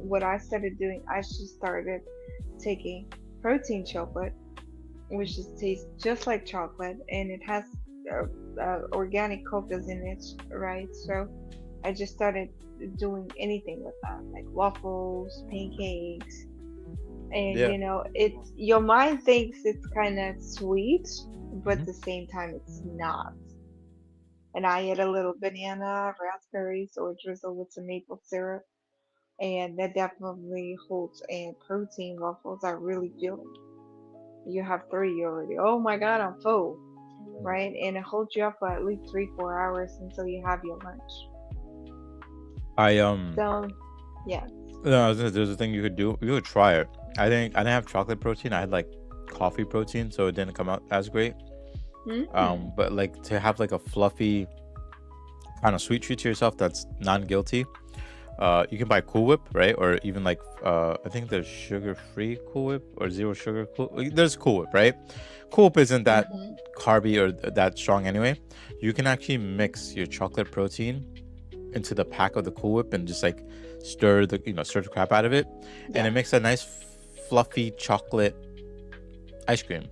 what I started doing, I just started taking protein chocolate, which just tastes just like chocolate, and it has organic cocoa in it, right? So I just started doing anything with that, like waffles, pancakes, and Yeah. it's your mind thinks it's kind of sweet, but Hmm. at the same time, it's not. And I add a little banana, raspberries, or drizzle with some maple syrup, and that definitely holds. And protein waffles are really filling. You have three already. Oh my god, I'm full, right? And it holds you up for at least 3, 4 hours until you have your lunch. I So, yes. no, there's a thing you could do. You could try it. I didn't have chocolate protein. I had like coffee protein, so it didn't come out as great. Mm. But like to have like a fluffy kind of sweet treat to yourself that's non-guilty. You can buy Cool Whip, right? Or even like I think there's sugar-free Cool Whip or zero sugar Cool. There's Cool Whip, right? Cool Whip isn't that Mhm. carby or that strong anyway. You can actually mix your chocolate protein into the pack of the Cool Whip and just like stir the crap out of it, and it Yes. makes a nice fluffy chocolate ice cream.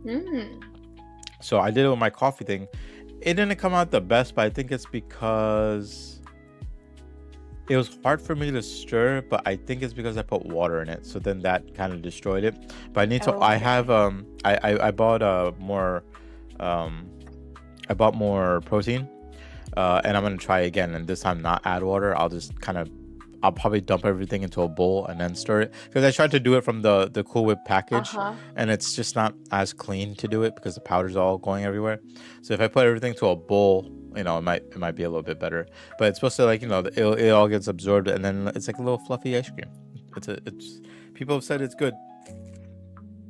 Mm. So I did it with my coffee thing. It didn't come out the best, but I think it's because it was hard for me to stir, but I think it's because I put water in it. So then that kind of destroyed it. But I have Okay. I bought um I bought more protein. And I'm gonna try again, and this time not add water. I'll probably dump everything into a bowl and then stir it because I tried to do it from the Cool Whip Uh package, huh. and it's just not as clean to do it because the powder's all going everywhere. So if I put everything to a bowl, it might be a little bit better. But it's supposed to like it all gets absorbed, and then it's like a little fluffy ice cream. It's people have said it's good,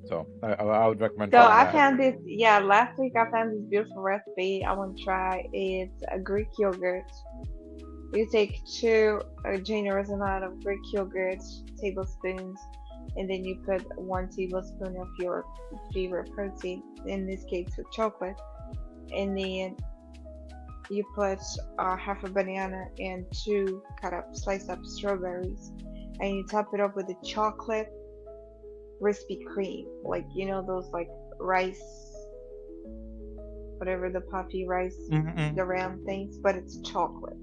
so I would recommend So trying I that. found this. Yeah, last week I found this beautiful recipe. I want to try. It's a Greek yogurt. You take a generous amount of Greek yogurt, tablespoons, and then you put 1 tablespoon of your favorite protein, in this case with chocolate, and then you put half a banana and two cut up, sliced up strawberries, and you top it up with the chocolate Krispy Kreme, like those like rice, whatever the puffy rice, Mm-mm. the round things, but it's chocolate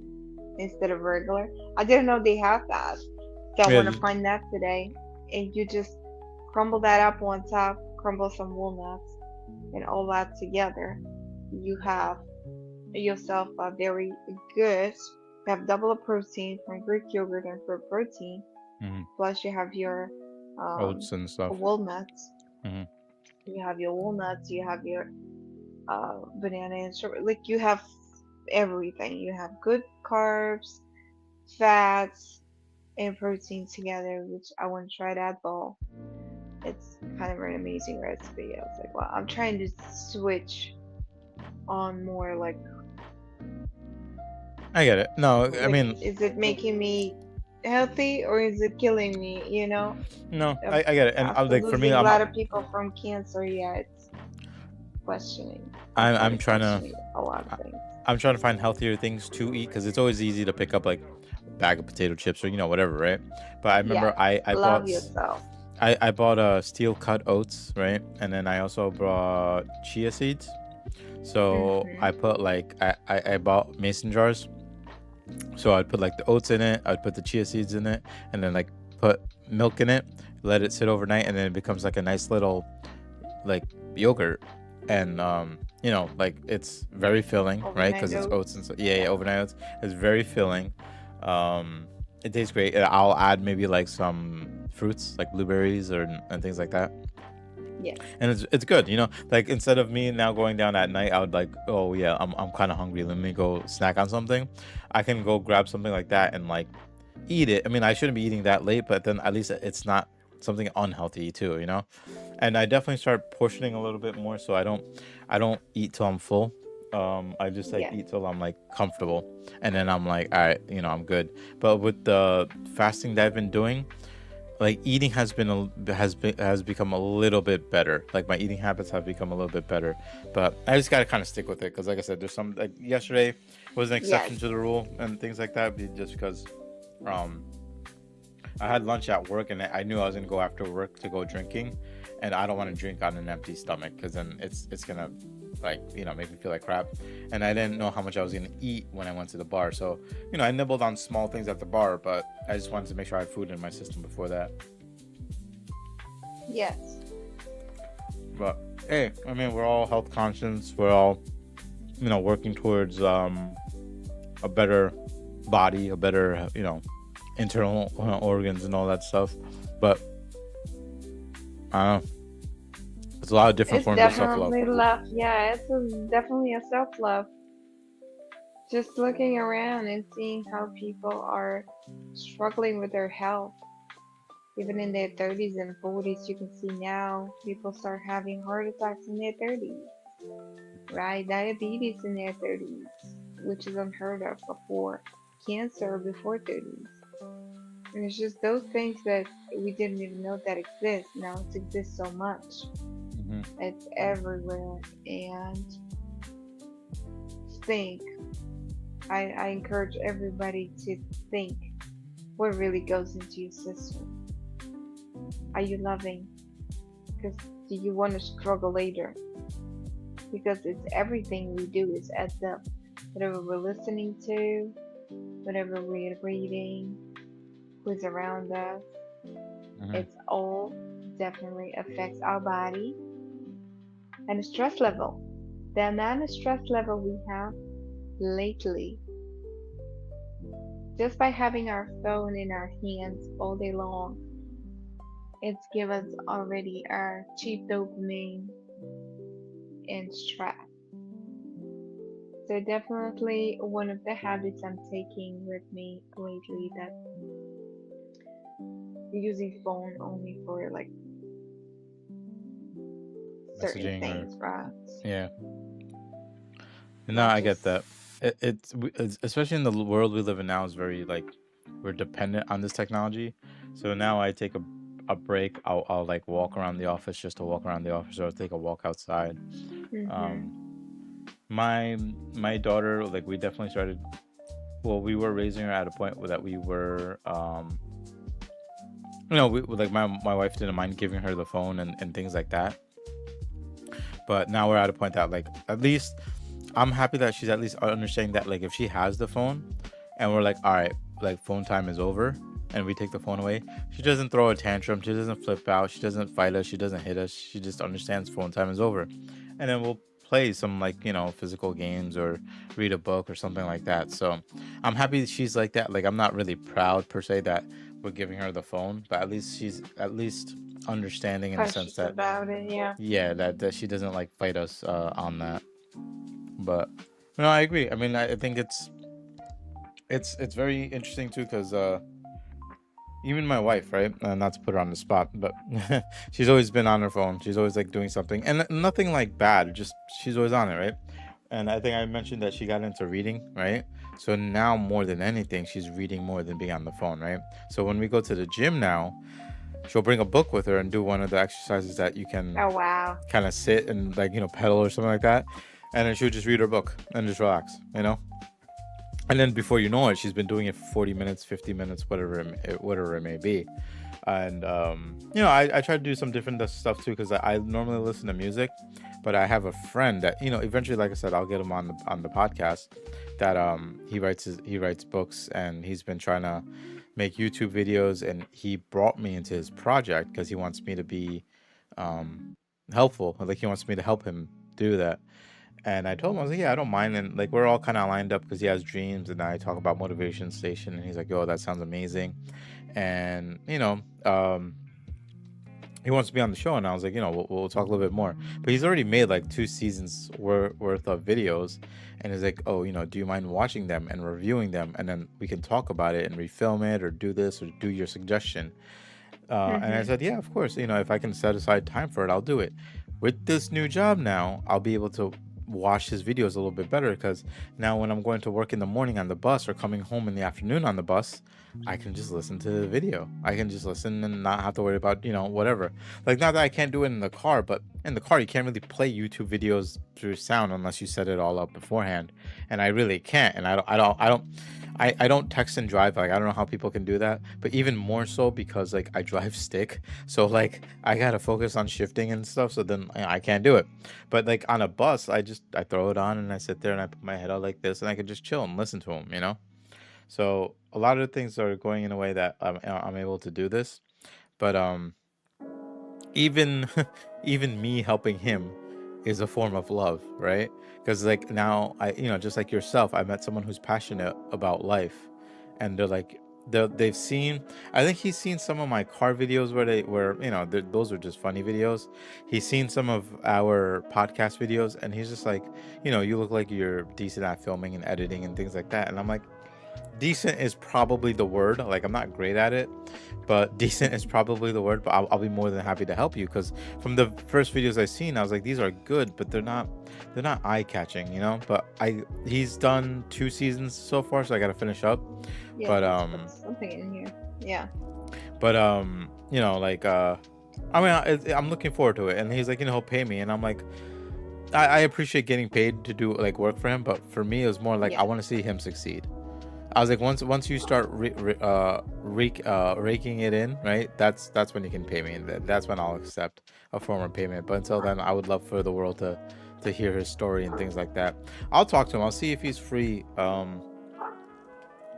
instead of regular. I didn't know they have that. So I Yeah, want to find that today. And you just crumble that up on top, crumble some walnuts, and all that together. You have yourself a very good, you have double of protein from Greek yogurt and for protein. mm-hmm. Plus, you have your um, Oats and stuff. walnuts. Mm-hmm. You have your walnuts. You have your banana and strawberry. Like you have everything. You have good carbs, fats, and protein together, which I want to try that ball. It's kind of an amazing recipe. I was like, well, I'm trying to switch on more I get it. No, I like mean, is it making me healthy or is it killing me? no, Um, I get it. And after like for me, losing a lot of people from cancer, yeah, it's questioning. I I'm started trying to questioning a lot of things. I'm trying to find healthier things to eat because it's always easy to pick up like bag of potato chips or whatever, right? But I remember Yes. I Love bought yourself. I bought steel cut oats, right? And then I also brought chia seeds. So Mm-hmm. I put like I bought mason jars. So I'd put like the oats in it, I'd put the chia seeds in it, and then like put milk in it, let it sit overnight, and then it becomes like a nice little like yogurt. And like it's very filling, right? Overnight Because it's oats and oats. so yeah, Yeah. overnight oats. It's very filling. Um, it tastes great. I'll add maybe like some fruits like blueberries or and things like that, Yes. and it's good. Like instead of me now going down at night, I would like, oh yeah, I'm kind of hungry. Let me go snack on something. I can go grab something like that and like eat it. I mean, I shouldn't be eating that late, but then at least it's not something unhealthy too. And I definitely start portioning a little bit more, so I don't eat till I'm full. I just like Yes. eat till I'm like comfortable, and then I'm like, all right, I'm good. But with the fasting that I've been doing, like eating has become a little bit better. Like my eating habits have become a little bit better, but I just gotta kind of stick with it because, like I said, there's some like yesterday was an Yes. exception to the rule and things like that, just because um I had lunch at work and I knew I was gonna go after work to go drinking, and I don't want to drink on an empty stomach because then it's gonna like make me feel like crap, and I didn't know how much I was gonna eat when I went to the bar. So I nibbled on small things at the bar, but I just wanted to make sure I had food in my system before that. Yes. But hey, I mean, we're all health conscious. We're all working towards a better body, a better internal organs and all that stuff. But I don't know. It's a lot of different It's forms of self love. definitely love. Yeah, definitely a self love. Just looking around and seeing how people are struggling with their health, even in their 30s and 40s, you can see now people start having heart attacks in their 30s, right? Diabetes in their 30s, which is unheard of before. Cancer before 30s. And it's just those things that we didn't even know that exist. Now it exists so much. Hmm. It's everywhere. And think, I encourage everybody to think what really goes into your system. Are you loving? Because do you want to struggle later? Because it's everything we do is adds up. Whatever we're listening to, whatever we're reading, who's around us, Hmm. it's all definitely affects our body and the stress level. The amount of stress level we have lately, just by having our phone in our hands all day long, it's give us already our cheap dopamine and stress. So definitely one of the habits I'm taking with me lately that using phone only for like certain Messaging or things, right? yeah. No, Not I get just that. It's especially in the world we live in now is very like we're dependent on this technology. So now I take a break. I'll like walk around the office just to walk around the office, or I'll take a walk outside. Um, mhm. my daughter, like we definitely started. Well, we were raising her at a point that we were like my wife didn't mind giving her the phone and things like that. But now we're at a point that like at least I'm happy that she's at least understanding that like if she has the phone and we're like, all right, like phone time is over and we take the phone away, she doesn't throw a tantrum, she doesn't flip out, she doesn't fight us, she doesn't hit us, she just understands phone time is over. And then we'll play some like, physical games or read a book or something like that. So I'm happy that she's like that. Like I'm not really proud per se that we're giving her the phone, but at least she's at least understanding in the sense Conscious that about it, yeah. yeah, that she doesn't like fight us on that. But no, I agree. I mean, I think it's very interesting too because even my wife, right? Not to put her on the spot, but she's always been on her phone. She's always like doing something, and nothing like bad. Just she's always on it, right? And I think I mentioned that she got into reading, right? So now more than anything, she's reading more than being on the phone, right? So when we go to the gym now, she'll bring a book with her and do one of the exercises that you can Oh wow. kind of sit and like pedal or something like that, and then she'll just read her book and just relax, And then before you know it, she's been doing it for 40 minutes, 50 minutes, whatever it may be. And I try to do some different stuff too, because I normally listen to music, but I have a friend that, eventually, like I said, I'll get him on the podcast. That he writes books, and he's been trying to make YouTube videos, and he brought me into his project because he wants me to be um helpful. Like, he wants me to help him do that. And I told him, I was like, yeah, I don't mind. And like, we're all kind of lined up because he has dreams. And I talk about Motivation Station. And he's like, yo, that sounds amazing. And, he wants to be on the show. And I was like, we'll talk a little bit more. But he's already made like 2 seasons worth of videos. And he's like, oh, do you mind watching them and reviewing them? And then we can talk about it and refilm it, or do this, or do your suggestion. And I Mhm. said, yeah, of course. If I can set aside time for it, I'll do it. With this new job now, I'll be able to watch his videos a little bit better, because now when I'm going to work in the morning on the bus, or coming home in the afternoon on the bus, I can just listen to the video. I can just listen and not have to worry about, whatever. Like, not that I can't do it in the car, but in the car, you can't really play YouTube videos through sound unless you set it all up beforehand. And I really can't. And I don't text and drive. Like, I don't know how people can do that, but even more so because like I drive stick, so like I gotta focus on shifting and stuff. So then I can't do it. But like on a bus, I throw it on and I sit there and I put my head out like this, and I can just chill and listen to them. So a lot of things are going in a way that I'm able to do this. But even even me helping him is a form of love, right? Because like now, just like yourself, I met someone who's passionate about life, and they're like, they've seen, I think he's seen some of my car videos where those are just funny videos. He's seen some of our podcast videos, and he's just like, you look like you're decent at filming and editing and things like that. And I'm like, decent is probably the word. Like, I'm not great at it, but decent is probably the word. But I'll be more than happy to help you, because from the first videos I've seen, I was like, these are good, but they're not eye catching, But he's done 2 seasons so far, so I gotta finish up. Yeah, But let's put something in here. Yeah. like I mean, I'm looking forward to it. And he's like, he'll pay me, and I'm like, I appreciate getting paid to do like work for him, but for me, it was more like I Yeah. want to see him succeed. I was like, once you start raking it in, right? That's when you can pay me, and that's when I'll accept a form of payment. But until then, I would love for the world to hear his story and things like that. I'll talk to him. I'll see if he's free.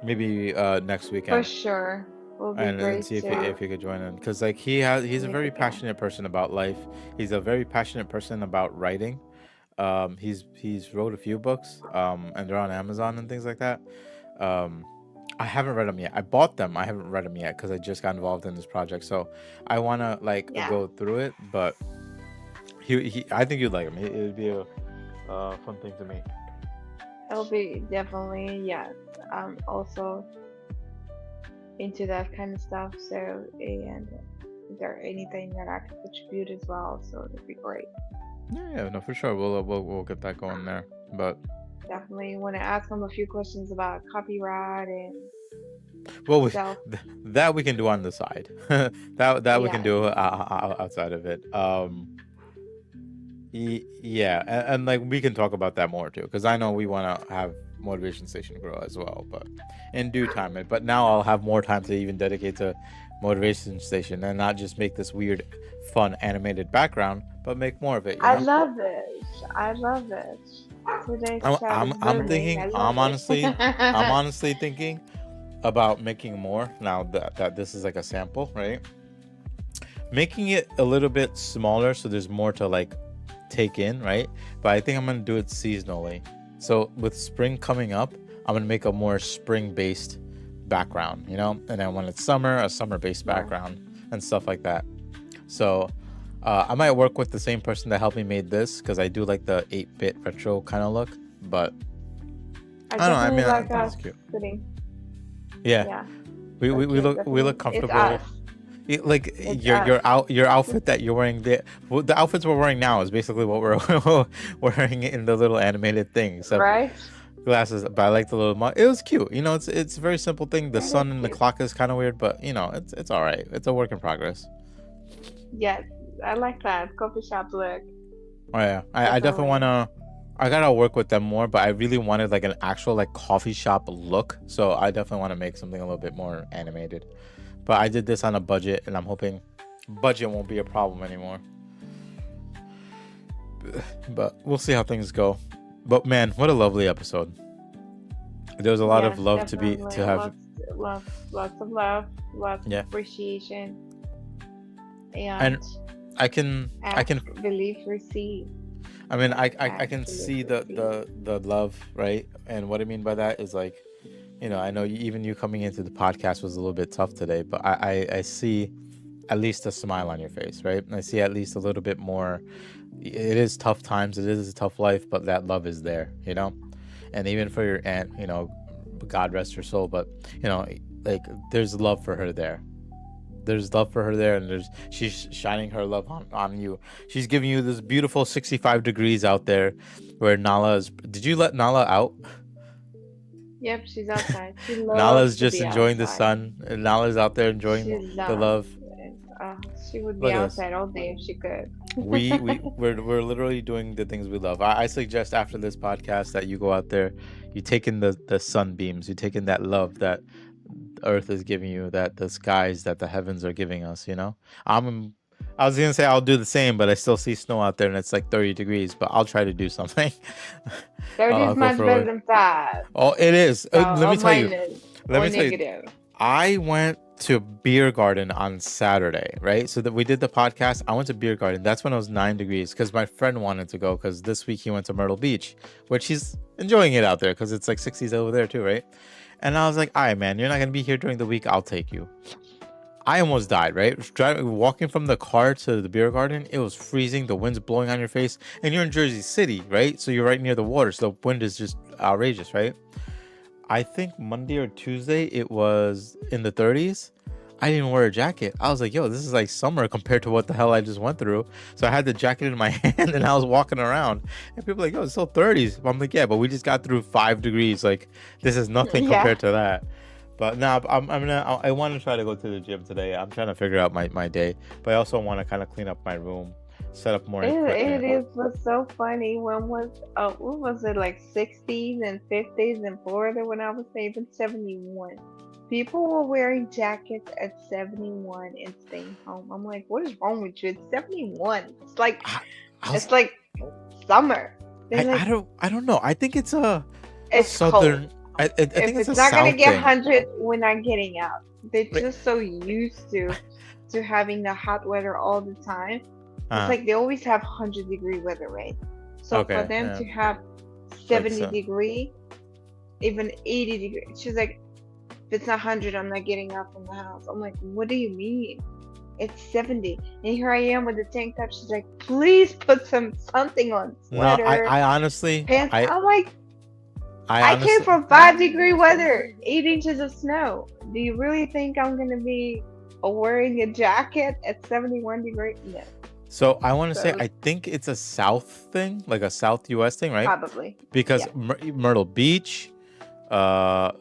Maybe next For weekend, sure. Will be and great see to if he could join in, because like he's a meet very again. passionate person about life. He's a very passionate person about writing. He's wrote a few books, and they're on Amazon and things like that. um I haven't read them yet. I bought them. I haven't read them yet because I just got involved in this project. So I want to like Yeah. go through it. But I think you'd like him. It would be a fun thing to me. It'll be definitely, yes. Also into that kind of stuff. So, and is there anything that I could contribute as well? So it'd be great. Yeah, yeah, no, for sure. We'll get that going there. But Definitely want to ask them a few questions about copyright and well, stuff. that we can do on the side. that we can Yeah. do outside of it. Yeah, and like we can talk about that more too, because I know we want to have Motivation Station grow as well, but in due time. But now I'll have more time to even dedicate to Motivation Station, and not just make this weird, fun animated background, but make more of it. I love it. I love it. Today's I'm chat I'm is I'm booming. thinking. I love I'm it. honestly thinking about making more now that this is like a sample, right? Making it a little bit smaller so there's more to like take in, right? But I think I'm gonna do it seasonally. So with spring coming up, I'm gonna make a more spring based background, and then when it's summer, a summer based Yeah. background and stuff like that. So I might work with the same person that helped me made this, because I do like the 8-bit retro kind of look. But I I don't know. I definitely mean, I like think it's us cute. sitting. Yeah, Yeah. we Okay, look definitely. It's us. comfortable. Like It's your us. your outfit that you're wearing, the outfits we're wearing now is basically what we're wearing in the little animated thing, except Right? glasses. But I like the little it was cute. It's a very simple thing. The It is sun and the cute. clock is kind of weird, but it's all right. It's a work in progress. Yes. I like that. Coffee shop look. Oh yeah, I definitely Definitely. wanna I gotta work with them more, but I really wanted like an actual like coffee shop look. So I definitely want to make something a little bit more animated. But I did this on a budget, and I'm hoping budget won't be a problem anymore. But we'll see how things go. But man, what a lovely episode. There was a lot of Yes, love to definitely. have. Lots of love, lots of Yeah, appreciation, and and I ask, can believe, receive. I mean, I Ask, can believe, see receive. the love, right? And what I mean by that is like, I know even you coming into the podcast was a little bit tough today, but I see at least a smile on your face, right? I see at least a little bit more. It is tough times, it is a tough life, but that love is there. And even for your aunt, God rest her soul, but you know, like there's love for her there. There's love for her there, and she's shining her love on you. She's giving you this beautiful 65 degrees out there where Nala is. Did you let Nala out? Yep, she's outside. She Nala's loves to just be enjoying the outside. sun, and Nala's out there enjoying She the loves. love. Uh, she would be Look at this. outside all day if she could. We're literally doing the things we love. I suggest after this podcast that you go out there, you take in the sunbeams, you take in that love that Earth is giving you, that the skies, that the heavens are giving us. I'm. I was gonna say I'll do the same, but I still see snow out there, and it's like 30 degrees. But I'll try to do something. 30 I'll is go much for a better walk. than 5. Oh, it is. So, Let or me tell you. minus, Let or me tell you. negative. I went to beer garden on Saturday, right? So that we did the podcast. I went to beer garden. That's when it was 9 degrees because my friend wanted to go because this week he went to Myrtle Beach, which he's enjoying it out there because it's like 60s over there too, right? And I was like, all right, man, you're not gonna be here during the week. I'll take you. I almost died, right? Walking from the car to the beer garden, it was freezing. The wind's blowing on your face, and you're in Jersey City, right? So you're right near the water, so the wind is just outrageous, right? I think Monday or Tuesday it was in the 30s. I didn't wear a jacket. I was like, yo, this is like summer compared to what the hell I just went through. So I had the jacket in my hand and I was walking around. And people were like, yo, it's still 30s. I'm like, yeah, but we just got through 5 degrees. Like, this is nothing Yeah. compared to that. But now I want to try to go to the gym today. I'm trying to figure out my day. But I also want to kind of clean up my room, set up more It equipment. is what's so funny. What was it, like 60s and 50s in Florida when I was saving 71? People were wearing jackets at 71 and staying home. I'm like, what is wrong with you? It's 71. I, I was It's like summer. They're like, I don't know. I think it's a it's cold. southern. I think If it's a it's not gonna south get thing. 100, we're not getting out. They're Like, just so used to having the hot weather all the time. It's uh, like they always have 100-degree weather, right? So for okay, them yeah, to have like 70 so. degree, even 80 degree, she's like, if it's not 100, I'm not getting out from the house. I'm like, what do you mean? It's 70. And here I am with the tank top. She's like, please put something on, No, sweater, I honestly, pants. I'm like, I I came honestly. from 5-degree weather, 8 inches of snow. Do you really think I'm gonna be wearing a jacket at 71 degrees? No. So I want to say So I think it's a South thing, like a South U.S. thing, right? probably, Because yeah. Myrtle Beach,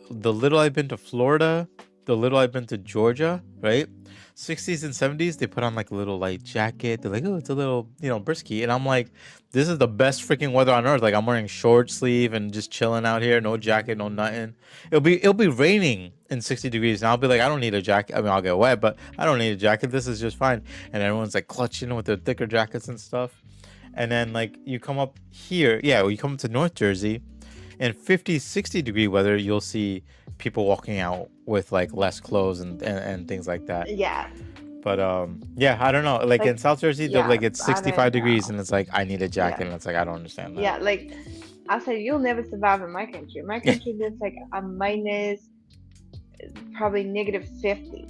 the little I've been to Florida, the little I've been to Georgia, right? 60s and 70s, they put on like a little light jacket. They're like, oh, it's a little, brisky. And I'm like, this is the best freaking weather on earth. Like I'm wearing short sleeve and just chilling out here, no jacket, no nothing. It'll be raining in 60 degrees, and I'll be like, I don't need a jacket. I mean, I'll get wet, but I don't need a jacket. This is just fine. And everyone's like clutching with their thicker jackets and stuff. And then like you come up here, yeah, you come to North Jersey, in 50, 60 degree weather, you'll see people walking out with like less clothes and things like that. Yeah, But yeah, I don't know. Like in like, South Jersey, yeah, like it's I don't 65 degrees know. and it's like I need a jacket, Yeah, and it's like I don't understand that. yeah, like I said, you'll never survive in my country. My country gets like a minus, probably negative 50,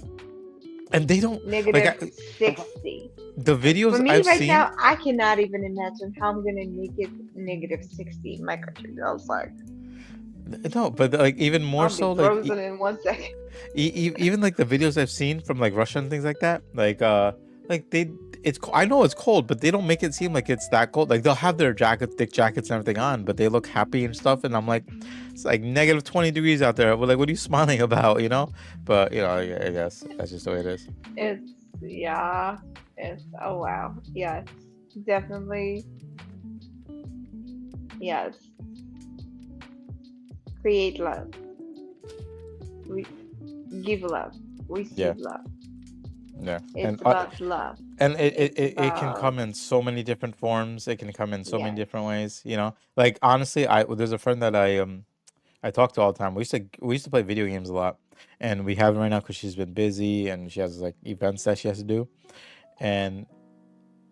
And they don't like negative 60. the For videos me I've right seen. now, I cannot even imagine how I'm gonna make it negative 60 in my country. I was like, No, but like even more I'll so, be like frozen in 1 second. even like the videos I've seen from like Russia and things like that, like I know it's cold, but they don't make it seem like it's that cold. Like they'll have their thick jackets and everything on, but they look happy and stuff. And I'm like, it's like negative 20 degrees out there. We're like, what are you smiling about, But I guess that's just the way it is. It's, yeah, it's, oh wow, yes, definitely Yes, create love, we give love, Yeah, receive love. yeah, It's about love. and It's it can about come in so many different forms. It can come in so many yes, different ways. You know, like honestly, I there's a friend that I talk to all the time. We used to play video games a lot, and we haven't right now because she's been busy and she has like events that she has to do. And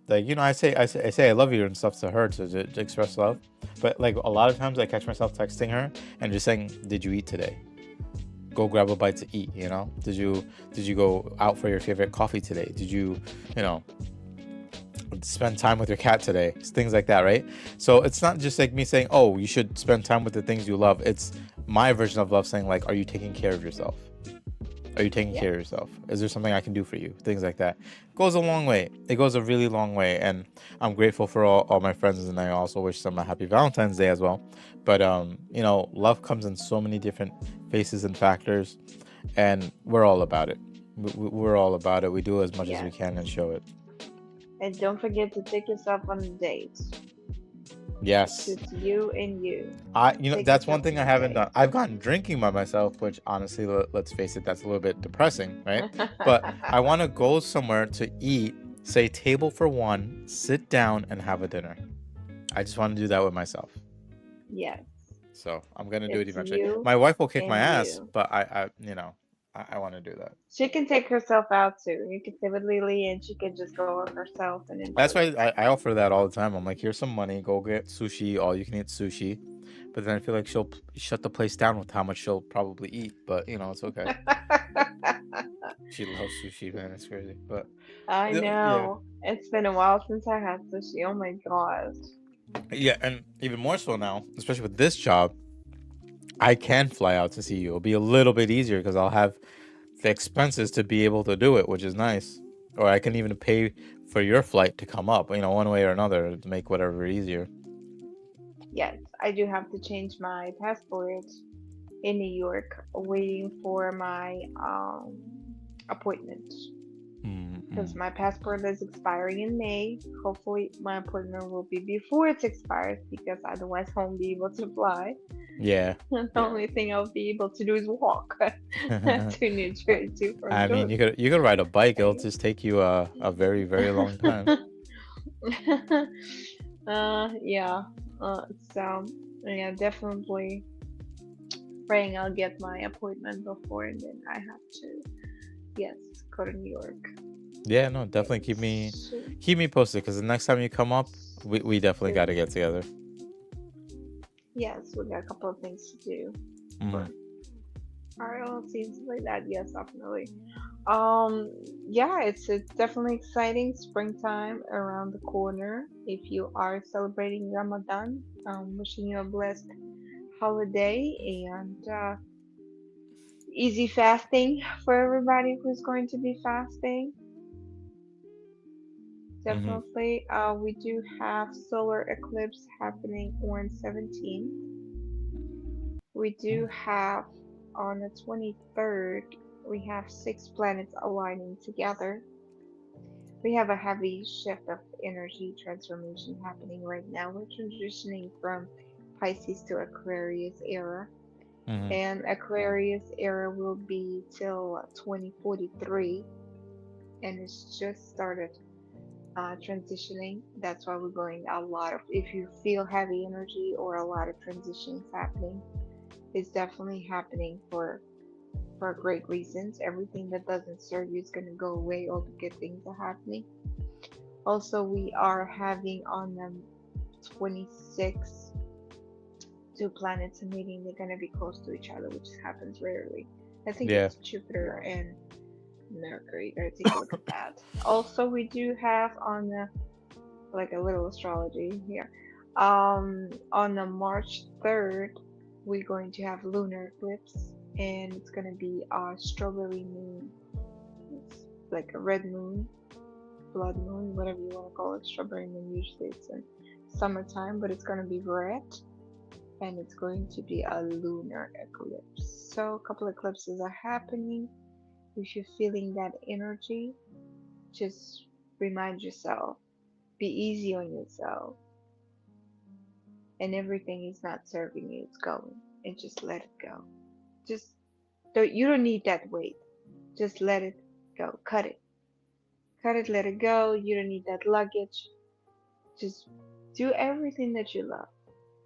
like I say I love you and stuff to her to express love, but like a lot of times I catch myself texting her and just saying, "Did you eat today? Go grab a bite to eat." You know, did you go out for your favorite coffee today? Did you know spend time with your cat today? Things like that, right? So it's not just like me saying, "Oh, you should spend time with the things you love." It's my version of love saying like, "Are you taking care of yourself? Are you taking yes, care of yourself? Is there something I can do for you?" Things like that. Goes a long way. It goes a really long way. And I'm grateful for all my friends and I also wish them a happy Valentine's Day as well. But love comes in so many different faces and factors and we're all about it. We're all about it. We do as much as we yes. can and show it. And don't forget to take yourself on a date. It's Yes. just you and you. Take That's one yourself thing on I a haven't done. date. I've gone drinking by myself, which honestly, let's face it, that's a little bit depressing, right? But I want to go somewhere to eat, say table for one, sit down and have a dinner. I just want to do that with myself. Yes, So I'm gonna do it it's eventually. you My wife will kick my and ass, you. but I want to do that. She can take herself out too. You can stay with Lily and she can just go herself and enjoy That's why herself. I offer that all the time. I'm like, here's some money, go get sushi, all you can eat sushi. But then I feel like she'll shut the place down with how much she'll probably eat. But it's okay. She loves sushi, man. It's crazy. But I yeah, know. It's been a while since I had sushi. Oh my gosh. yeah, and even more so now, especially with this job, I can fly out to see you. It'll be a little bit easier because I'll have the expenses to be able to do it, which is nice. Or I can even pay for your flight to come up. One way or another to make whatever easier. Yes, I do have to change my passport in New York, waiting for my appointment. Because Mm-mm. my passport is expiring in May. Hopefully, my appointment will be before it expires because otherwise, I won't be able to fly. Yeah. The only thing I'll be able to do is walk to New Jersey from I mean, Georgia. you could ride a bike. It'll just take you a very very long time. Yeah. So, yeah, definitely praying I'll get my appointment before and then I have to, yes, go to New York. Yeah, no, definitely It's keep me posted because the next time you come up, we definitely got to soon. get together. Yes, we got a couple of things to do. Mm. But alright, well, seems like that. Yes, definitely. Um, yeah, it's definitely exciting. Springtime around the corner. If you are celebrating Ramadan, wishing you a blessed holiday and easy fasting for everybody who's going to be fasting. Hmm. Definitely, we do have solar eclipse happening on 17th. We do have on the 23rd, we have six planets aligning together. We have a heavy shift of energy transformation happening right now. We're transitioning from Pisces to Aquarius era. Hmm. And Aquarius era will be till 2043, and it's just started transitioning. That's why we're going a lot of, if you feel heavy energy or a lot of transitions happening, it's definitely happening for great reasons. Everything that doesn't serve you is going to go away. All the good things are happening. Also, we are having on the 26th two planets meeting. They're going to be close to each other, which happens rarely. I think Yeah. it's Jupiter and Mercury. Gotta take a look at that. Also, we do have on the, like a little astrology here. On the March 3rd, we're going to have lunar eclipse, and it's gonna be a strawberry moon. It's like a red moon, blood moon, whatever you want to call it. Strawberry moon usually it's in summertime, but it's gonna be red, and it's going to be a lunar eclipse. So a couple eclipses are happening. If you're feeling that energy, just remind yourself, be easy on yourself. and everything is not serving you, it's going, and just let it go. Just don't, you don't need that weight. Just let it go. Cut it, let it go. You don't need that luggage. Just do everything that you love.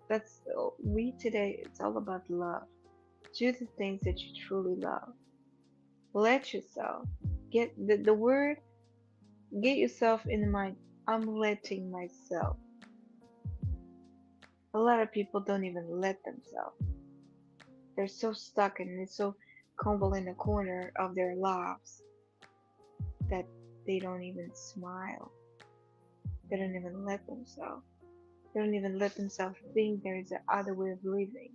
That's we today. It's all about love. Do the things that you truly love. Let yourself get the word. Get yourself in the mind. I'm letting myself. A lot of people don't even let themselves. They're so stuck and they're so crumbled in the corner of their lives that they don't even smile. They don't even let themselves. They don't even let themselves think there is another way of living,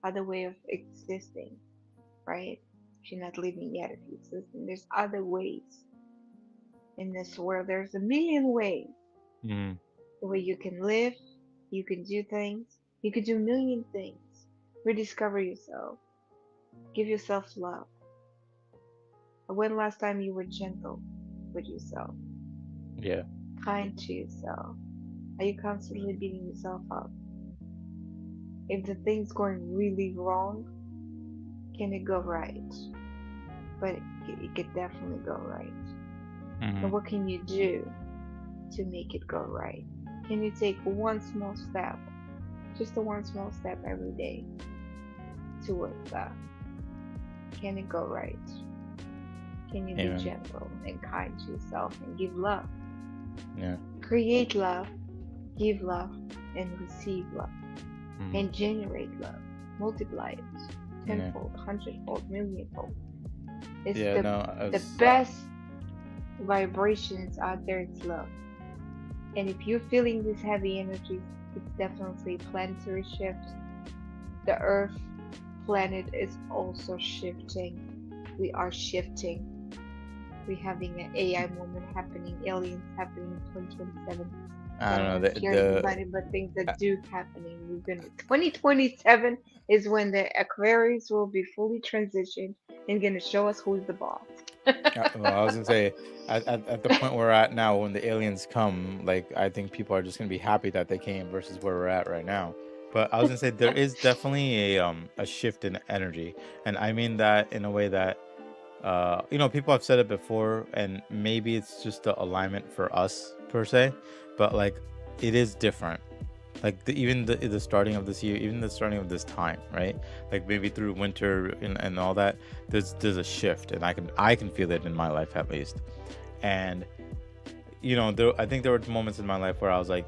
other way of existing, right? If you're not living yet, if you're existing, there's other ways in this world. There's a million ways. Mm. The way you can live, you can do things, you can do a million things. Rediscover yourself. Give yourself love. When last time you were gentle with yourself, Yeah. kind to yourself? Are you constantly beating yourself up? If the thing's going really wrong, can it go right? But it could definitely go right. And Mm. what can you do to make it go right? Can you take one small step, just a one small step every day towards that? Can it go right? Can you be Amen. gentle and kind to yourself and give love? Yeah. Create love, give love, and receive love, Mm. and generate love. Multiply it Yeah. tenfold, hundredfold, millionfold. It's Yeah. the No, I the was. best vibrations out there. It's love. And if you're feeling these heavy energies, it's definitely a planetary shift. The Earth planet is also shifting. We are shifting. We're having an AI moment happening, aliens happening in 2027. So I I don't don't know want to scare anybody, but things that uh, do happening. We're gonna 2027 is when the Aquarius will be fully transitioned and gonna show us who's the boss. well, I was gonna say at the point we're at now, when the aliens come, like I think people are just gonna be happy that they came versus where we're at right now. But I was gonna say there is definitely a shift in energy, and I mean that in a way that people have said it before, and maybe it's just the alignment for us per se, but like it is different. Like even the starting of this year, even the starting of this time, right? Like maybe through winter and all that, there's a shift, and I can feel it in my life at least. And I think there were moments in my life where I was like,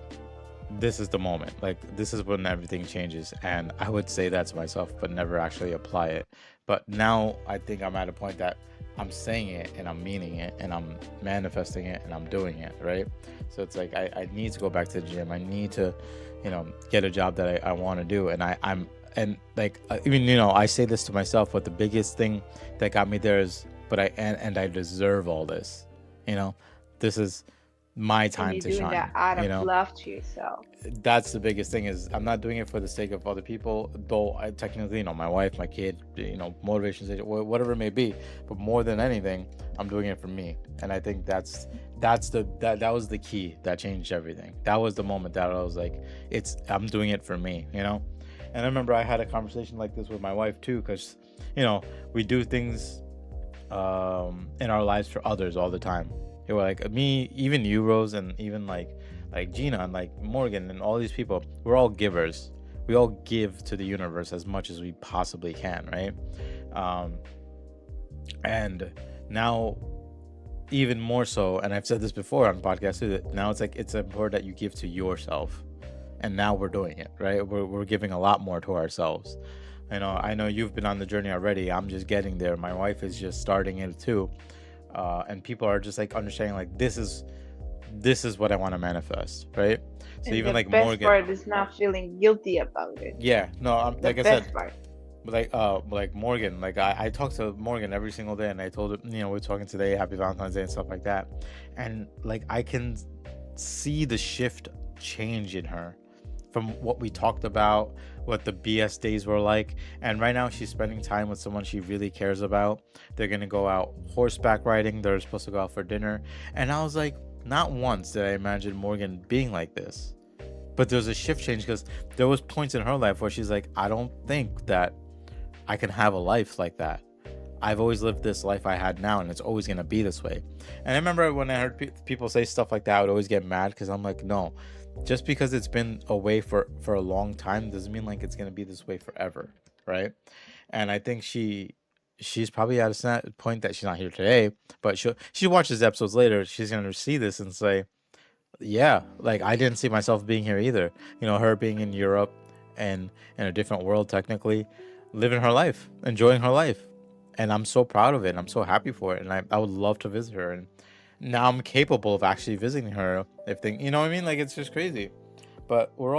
this is the moment, like this is when everything changes, and I would say that to myself but never actually apply it. But now I think I'm at a point that I'm saying it and I'm meaning it and I'm manifesting it and I'm doing it, right? So it's like I need to go back to the gym. I need to get a job that I want to do, and I'm and like even I say this to myself, but the biggest thing that got me there is, but and I deserve all this, you know this is my And time you're to doing shine. that out of you know love to yourself. that's the biggest thing, is I'm not doing it for the sake of other people, though I technically, my wife, my kid, motivation, whatever it may be. But more than anything, I'm doing it for me. And I think that was the key that changed everything. That was the moment that I was like, I'm doing it for me. And I remember I had a conversation like this with my wife too, because we do things in our lives for others all the time. Like me, even you, Rose, and even like Gina and like Morgan and all these people, we're all givers. We all give to the universe as much as we possibly can, right? Um, and now even more so, and I've said this before on podcasts too, that now it's important that you give to yourself. And now we're doing it, right? We're giving a lot more to ourselves. I know you've been on the journey already. I'm just getting there. My wife is just starting it too. And people are just like understanding, like, this is what I want to manifest, right? So And even the like best Morgan. part is not feeling guilty about it. Yeah, no, I'm The like I said, best part. like Morgan, like I talk to Morgan every single day, and I told her, we're talking today, happy Valentine's Day and stuff like that. And like I can see the shift change in her from what we talked about, what the BS days were like. And right now she's spending time with someone she really cares about. They're gonna go out horseback riding, they're supposed to go out for dinner. And I was like, not once did I imagine Morgan being like this. But there's a shift change because there was points in her life where she's like, I don't think that I can have a life like that. I've always lived this life I had now, and it's always gonna be this way. And I remember when I heard people say stuff like that, I would always get mad because I'm like, no, just because it's been away for a long time doesn't mean like it's gonna be this way forever, right? And I think she's probably at a point that she's not here today, but she watches episodes later. She's gonna see this and say, yeah, like I didn't see myself being here either. You know, her being in Europe and in a different world technically, living her life, enjoying her life. And I'm so proud of it. And I'm so happy for it. And I would love to visit her. And now I'm capable of actually visiting her if thing, you know what I mean? Like it's just crazy. But Yes. we're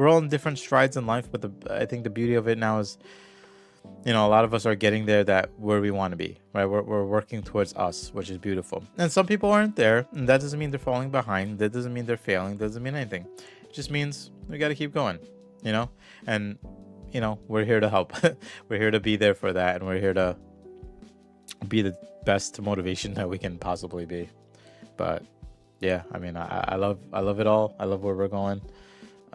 all in different strides in life, but I think the beauty of it now is, you know, a lot of us are getting there that where we want to be, right? We're working towards us, which is beautiful. And some people aren't there, and that doesn't mean they're falling behind. That doesn't mean they're failing. That doesn't mean anything. It just means we got to keep going, you know? And, you know, we're here to help. We're here to be there for that, and we're here to be the best motivation that we can possibly be. But yeah, I mean, I love it all. I love where we're going.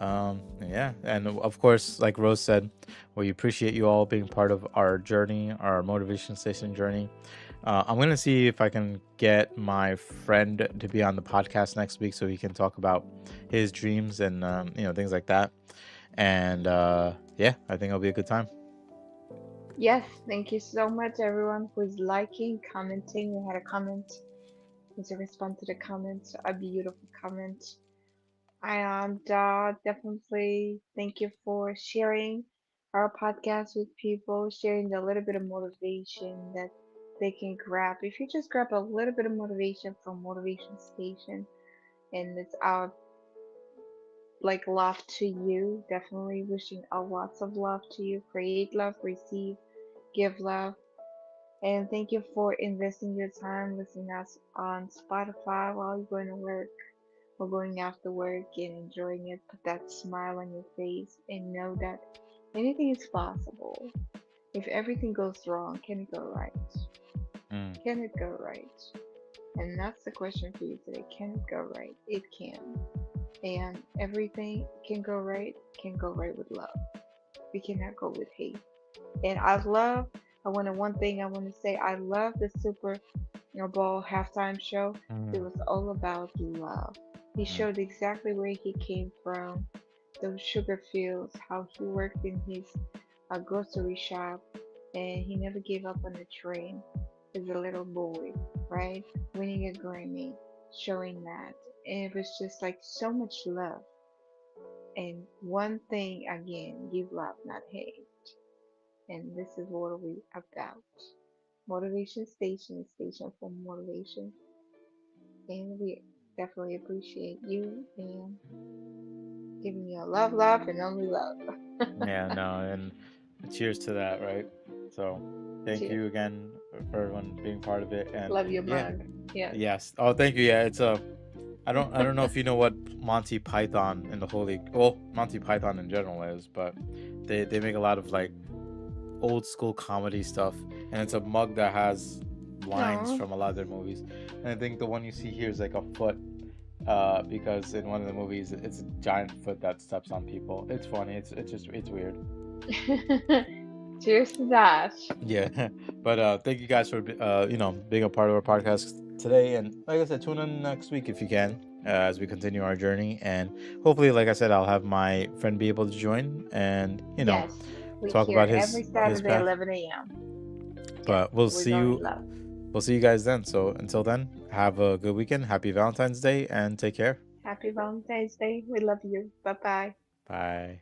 Yeah, and of course, like Rose said, we appreciate you all being part of our journey, our motivation station journey. I'm gonna see if I can get my friend to be on the podcast next week so he can talk about his dreams and you know, things like that. And yeah, I think it'll be a good time. Yes, thank you so much, everyone who's liking, commenting. We had a comment. As a response to the comment, a beautiful comment. And definitely thank you for sharing our podcast with people, sharing the little bit of motivation that they can grab. If you just grab a little bit of motivation from Motivation Station, and it's our like love to you, definitely wishing a lots of love to you. Create love, receive, give love. And thank you for investing your time listening us on Spotify while you're going to work or going after work and enjoying it. Put that smile on your face and know that anything is possible. If everything goes wrong, can it go right? Mm, Can it go right? And that's the question for you today. Can it go right? It can. And everything can go right with love. We cannot go with hate. And one thing I want to say, I love the Super Bowl halftime show. It mm, was all about love. He mm, showed exactly where he came from, those sugar fields, how he worked in his grocery shop, and he never gave up on the dream as a little boy, right? Winning a Grammy, showing that. And it was just like so much love. And one thing again, give love, not hate. And this is what we about. Motivation Station is station for motivation. And we definitely appreciate you and giving you love, love, and only love. yeah, no, and cheers to that, right? So, thank Cheers. you again for everyone being part of it, and Love your yeah, mug. Yes. yes. Oh, thank you. Yeah, it's a I don't know if you know what Monty Python and the Holy, well, Monty Python in general is, but they make a lot of like old school comedy stuff, and it's a mug that has lines No. from a lot of their movies. And I think the one you see here is like a foot, because in one of the movies it's a giant foot that steps on people. It's funny. It's just it's weird. Cheers to that. Yeah, but thank you guys for you know, being a part of our podcast today, and like I said, tune in next week if you can, as we continue our journey, and hopefully, like I said, I'll have my friend be able to join and, you know, Yes. We're talk here about every his Saturday, path. 11 a.m. Yes. But We're going love. we'll see you guys then. So until then, have a good weekend, happy Valentine's Day, and take care. Happy Valentine's Day. We love you. Bye bye. Bye.